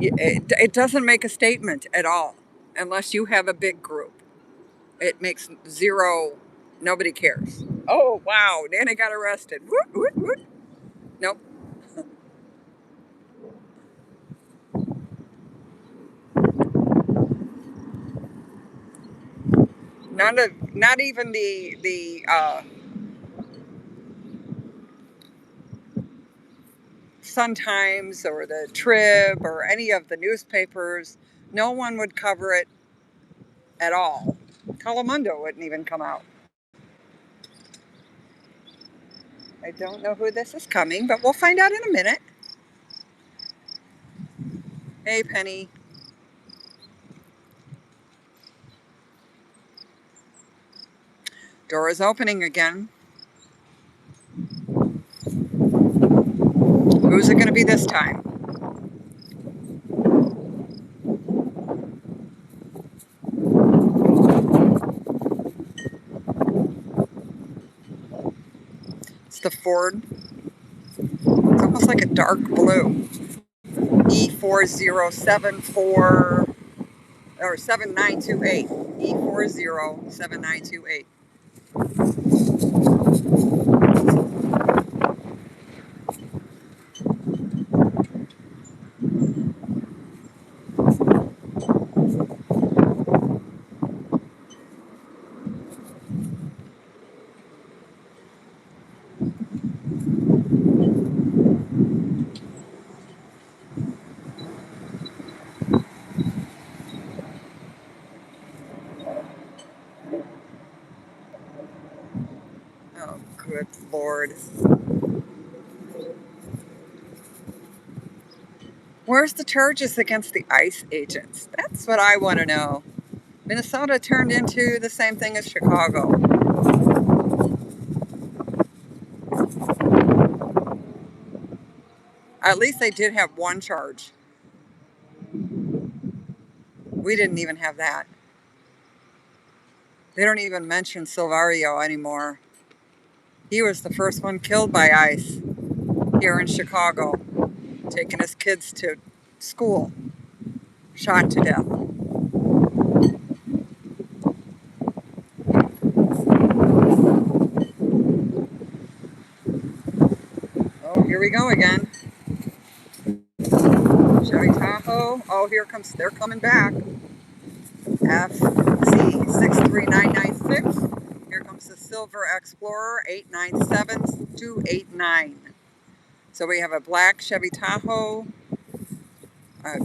it doesn't make a statement at all unless you have a big group. It makes zero. Nobody cares. Oh wow, Nana got arrested. Woot, woot, woot. Nope. Not even the Sun Times or the Trib or any of the newspapers. No one would cover it at all. Telemundo wouldn't even come out. I don't know who this is coming, but we'll find out in a minute. Hey, Penny. Door is opening again. Who's it going to be this time? It's the Ford. It's almost like a dark blue. E4074 or 7928. E407928. Lord. Where's the charges against the ICE agents? That's what I want to know. Minnesota turned into the same thing as Chicago. At least they did have one charge. We didn't even have that. They don't even mention Silvario anymore. He was the first one killed by ICE here in Chicago, taking his kids to school, shot to death. Oh, here we go again. Chevy Tahoe. Oh, they're coming back. FC63996. Here comes the Silver Explorer 897289. So we have a black Chevy Tahoe, a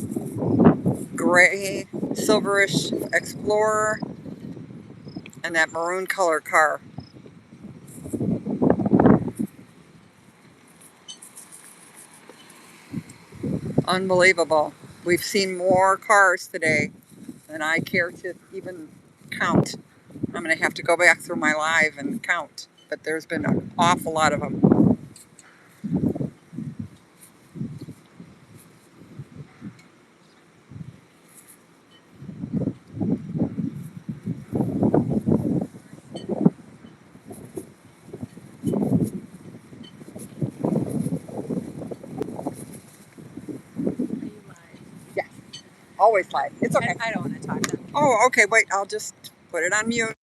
gray silverish Explorer, and that maroon color car. Unbelievable. We've seen more cars today than I care to even count. I'm going to have to go back through my live and count, but there's been an awful lot of them. Yes, always live. It's okay. I don't want to talk then. Oh, okay. Wait, I'll just put it on mute.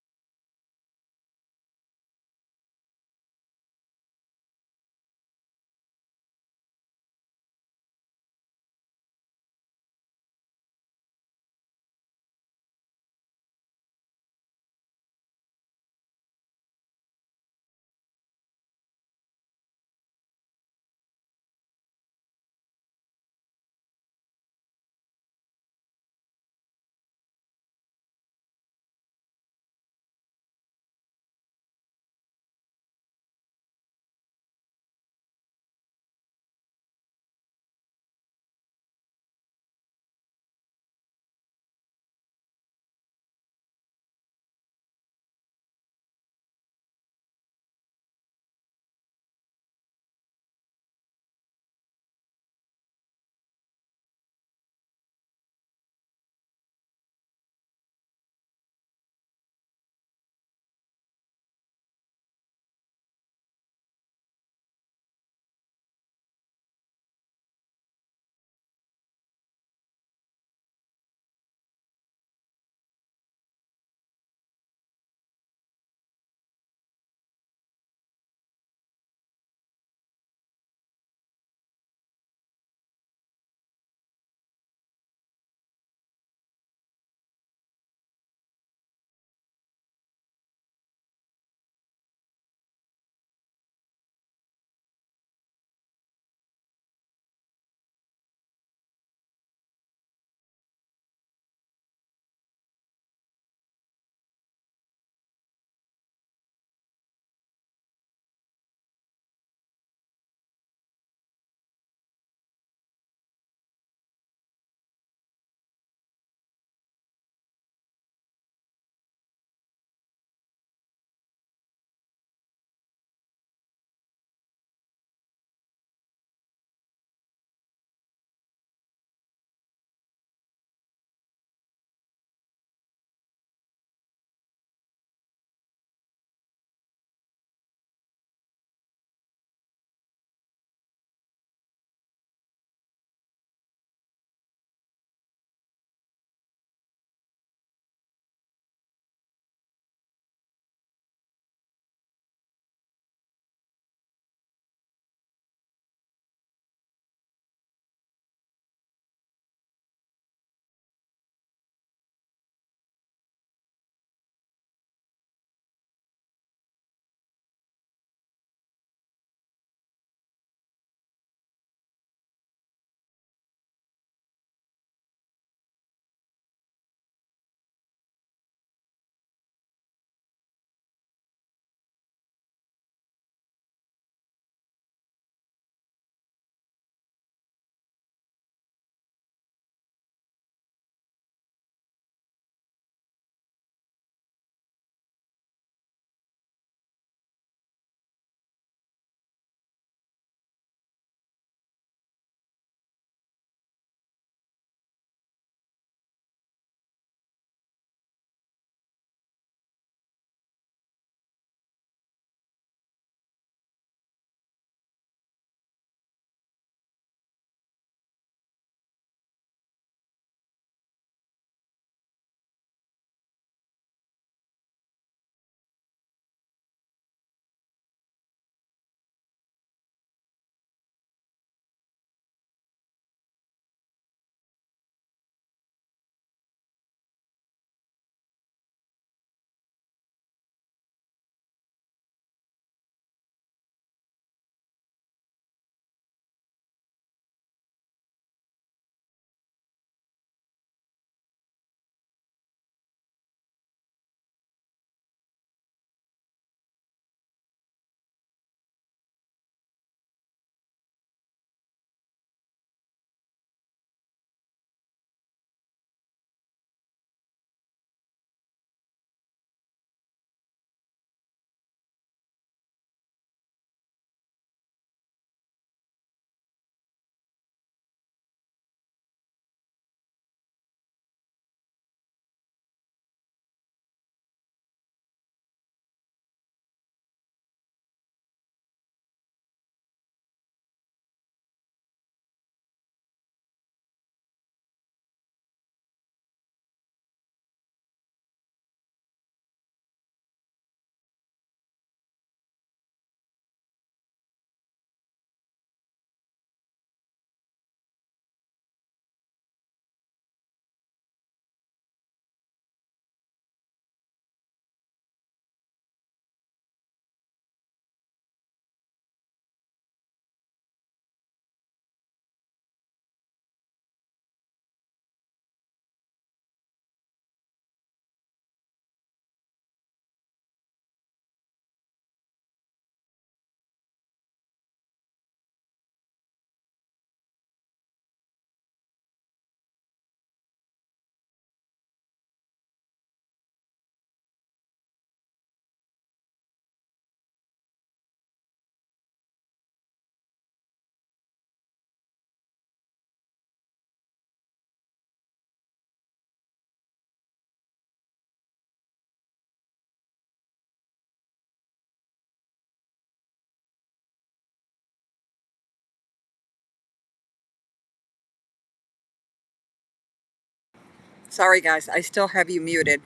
Sorry, guys, I still have you muted,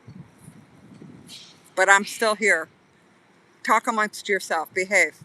but I'm still here. Talk amongst yourself. Behave.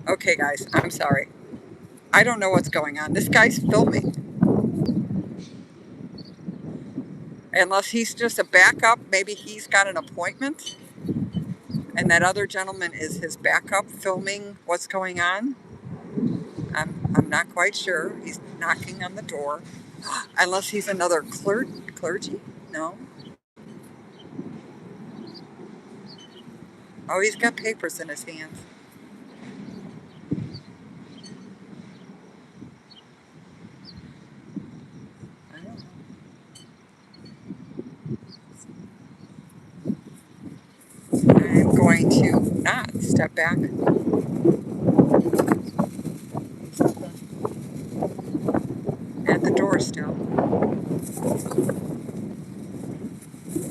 Okay, guys, I'm sorry. I don't know what's going on. This guy's filming. Unless he's just a backup, maybe he's got an appointment, and that other gentleman is his backup filming what's going on. I'm not quite sure. He's knocking on the door. Unless he's another clergy? No. Oh, he's got papers in his hands. I don't know. I'm going to not step back. power still.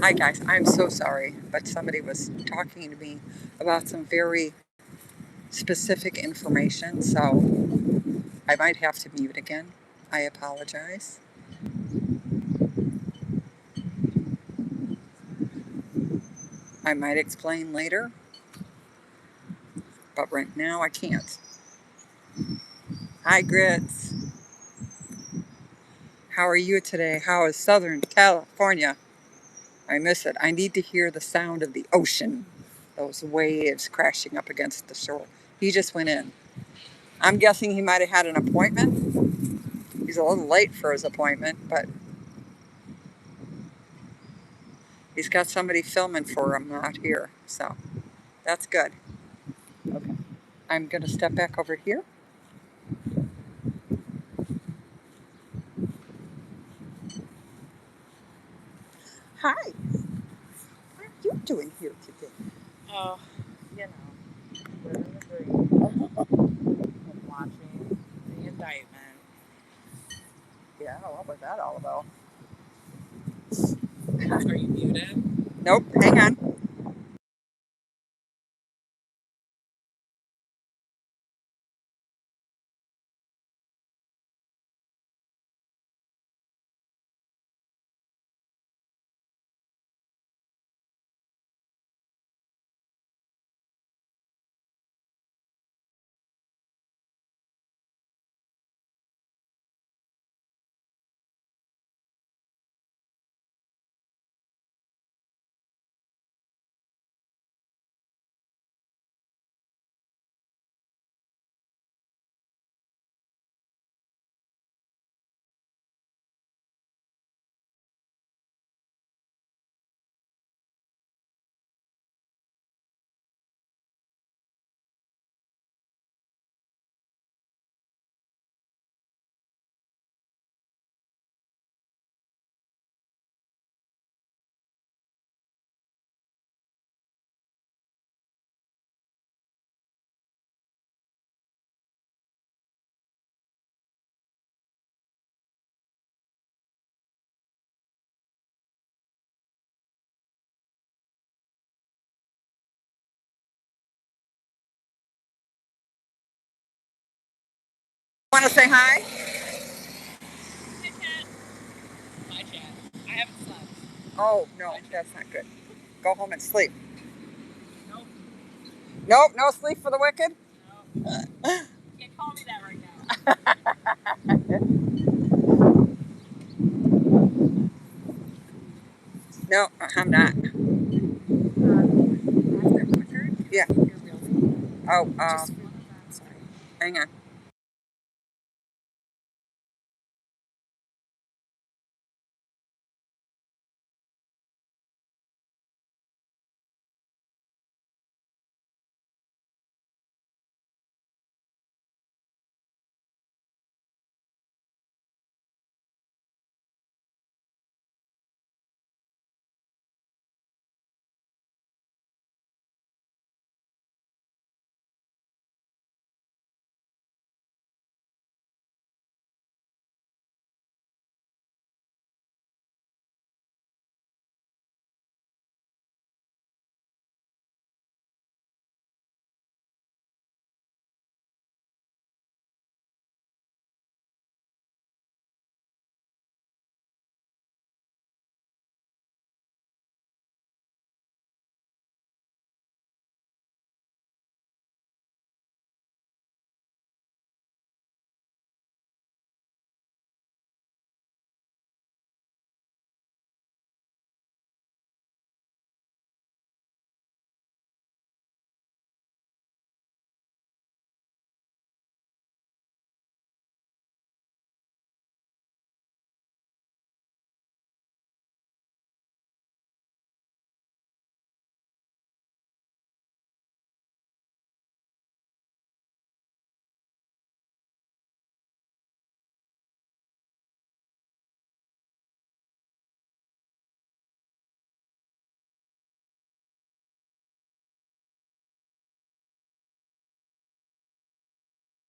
Hi guys, I'm so sorry, but somebody was talking to me about some very specific information, so I might have to mute again. I apologize. I might explain later, but right now I can't. Hi Grits, how are you today? How is Southern California? I miss it. I need to hear the sound of the ocean, those waves crashing up against the shore. He just went in. I'm guessing he might have had an appointment. He's a little late for his appointment, but he's got somebody filming for him out here, so that's good. Okay. I'm going to step back over here. Hi. What are you doing here today? Oh, you know, living the dream of watching the indictment. Yeah, what was that all about? Are you muted? Nope, hang on. Want to say hi? Hi, Chat. Hi, Chat. I haven't slept. Oh, no, that's not good. Go home and sleep. Nope. Nope, no sleep for the wicked? No. Can't call me that right now. No, I'm not. Yeah. Oh, Sorry. hang on.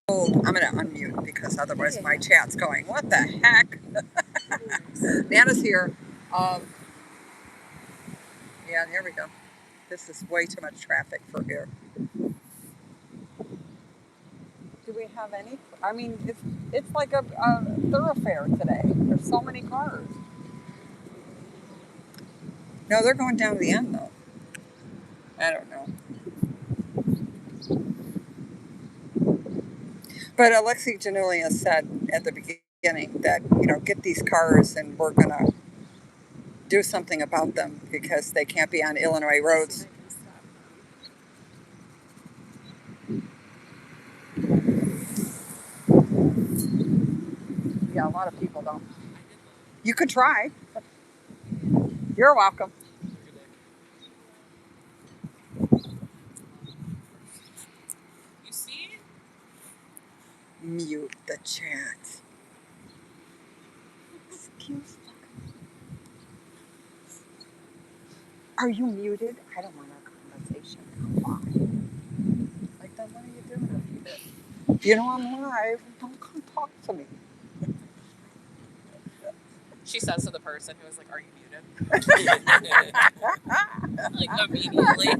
I'm going to unmute because otherwise my chat's going, what the heck? Nana's here. Um, yeah, there we go. This is way too much traffic for here. Do we have any? I mean, it's like a thoroughfare today. There's so many cars. No, they're going down to the end though. I don't know. But Alexi Janulia said at the beginning that, get these cars and we're going to do something about them because they can't be on Illinois roads. Yeah, a lot of people don't. You could try. You're welcome. You see? Mute the chat. Excuse me. Are you muted? I don't want a conversation. Come on. Like, then what are you doing if you did? You know I'm live. Don't come talk to me. She says to the person who was like, "Are you muted?" Like immediately.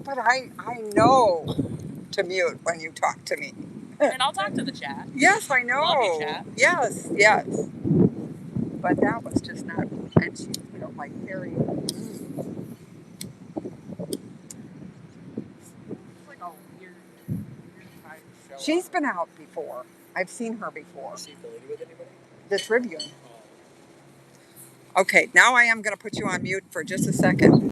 But I know to mute when you talk to me. And I'll talk to the chat. Yes, I know. Love you, chat. Yes. But that was just not. And she's, like very. She's been out before. I've seen her before. Is she affiliated with anybody? The Tribune. Okay, now I am going to put you on mute for just a second.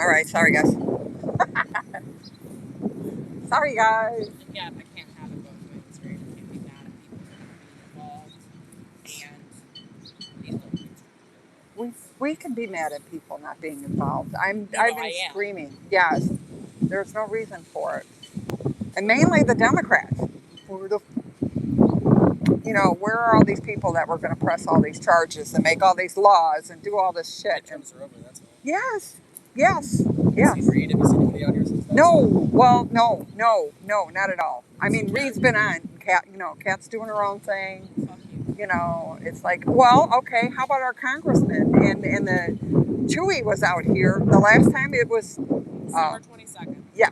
All right, sorry guys. Sorry guys. Yeah, I can't have it both ways, right? I can't be mad at people that are being involved and We can be mad at people not being involved. I've been I am. screaming. Yes, there's no reason for it, and mainly the Democrats. Where are all these people that were going to press all these charges and make all these laws and do all this shit? Midterms are over, that's all. Yes. Have you seen Reed? Have you seen anybody out here since that? No. Well, no, not at all. I mean, Reed's been on. Kat's doing her own thing. It's like, well, okay, how about our congressman? And the Chewy was out here. The last time it was... December 22nd. Yeah.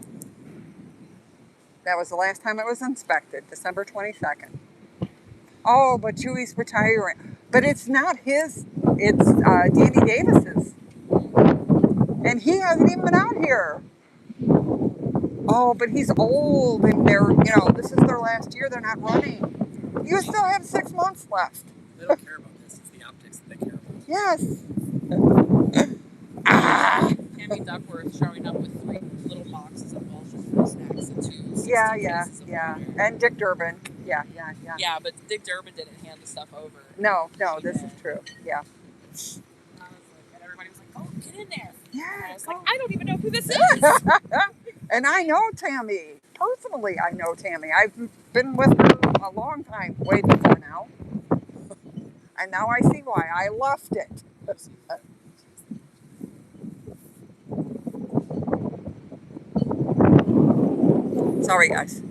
That was the last time it was inspected, December 22nd. Oh, but Chewy's retiring. But it's not his. It's Danny Davis's. And he hasn't even been out here. Oh, but he's old and this is their last year. They're not running. You still have 6 months left. They don't care about this. It's the optics that they care about. Yes. Tammy Duckworth showing up with 3 little boxes of Welch's fruit snacks and 2 Yeah. cases of water. And Dick Durbin. Yeah. Yeah, but Dick Durbin didn't hand the stuff over. No, this is true. Yeah. And everybody was like, "Oh, get in there." Yeah. And I was like, "I don't even know who this is." And I know Tammy. Personally, I know Tammy. I've been with her a long time, way before now. And now I see why. I left it. Sorry, guys.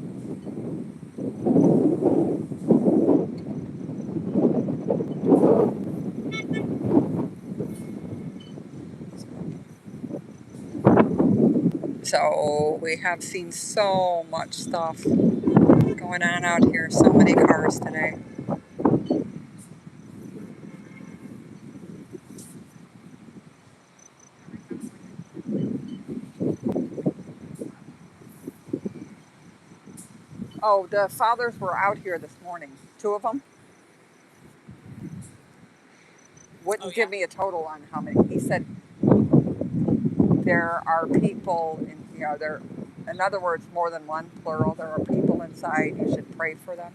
So we have seen so much stuff going on out here. So many cars today. Oh, the fathers were out here this morning. 2 of them. Wouldn't give me a total on how many. He said there are people in other words, more than one, plural. There are people inside. You should pray for them.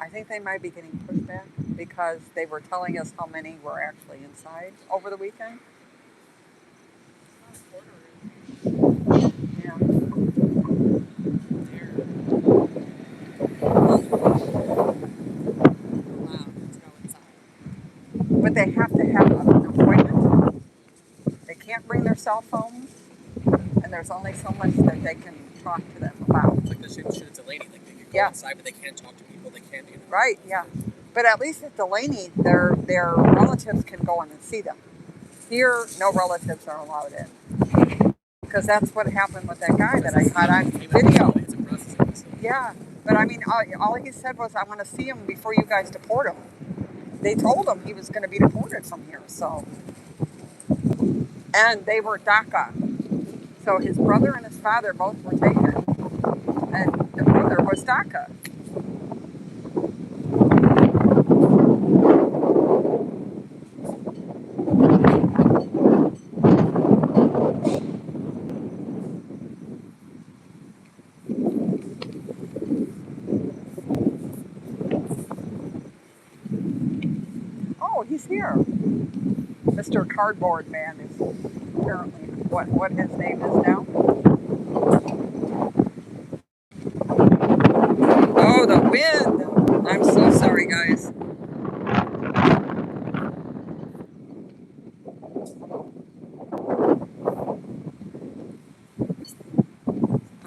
I think they might be getting pushback because they were telling us how many were actually inside over the weekend. Yeah. But they have to have an appointment. They can't bring their cell phones, and there's only so much that they can talk to them about. It's like the same shit at Delaney. Like they can go Yeah. outside, but they can't talk to people. They can't, Right, yeah. But at least at Delaney, their relatives can go in and see them. Here, no relatives are allowed in. Because that's what happened with that guy that I caught on video. It's a processing facility. Yeah, but I mean, all he said was, I want to see him before you guys deport him. They told him he was going to be deported from here, so. And they were DACA. So his brother and his father both were taken. And the brother was DACA. Oh, he's here. Mr. Cardboard Man is apparently what his name is now. Oh, the wind! I'm so sorry, guys.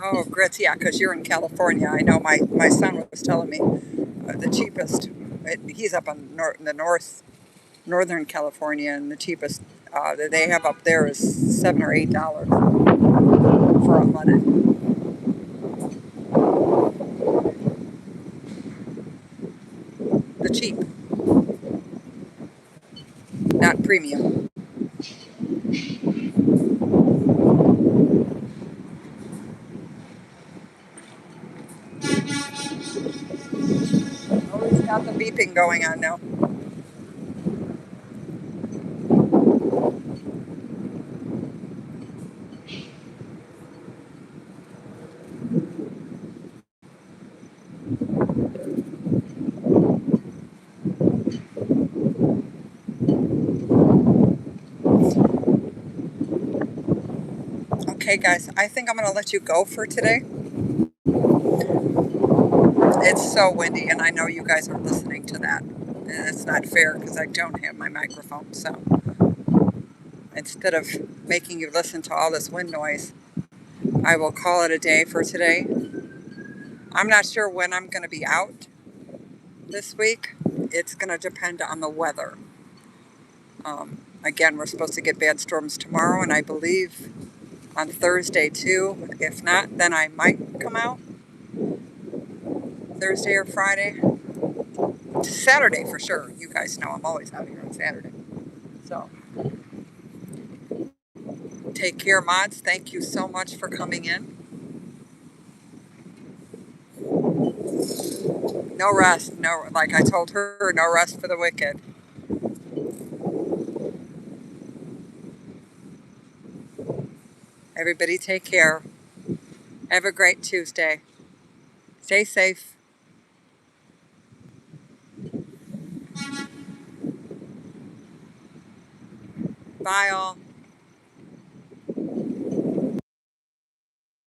Oh, grits, yeah, because you're in California. I know my son was telling me the cheapest. He's up on the northern California, and the cheapest that they have up there is $7 or $8 for unleaded. The cheap, not premium. Oh, he's got the beeping going on now. Okay, guys, I think I'm going to let you go for today. It's so windy, and I know you guys are listening to that. And it's not fair because I don't have my microphone. So instead of making you listen to all this wind noise, I will call it a day for today. I'm not sure when I'm going to be out this week. It's going to depend on the weather. Again, we're supposed to get bad storms tomorrow, and I believe on Thursday too. If not, then I might come out Thursday or Friday. Saturday for sure. You guys know I'm always out here on Saturday. So take care, mods. Thank you so much for coming in. No rest. No, like I told her, no rest for the wicked. Everybody take care. Have a great Tuesday. Stay safe. Bye all.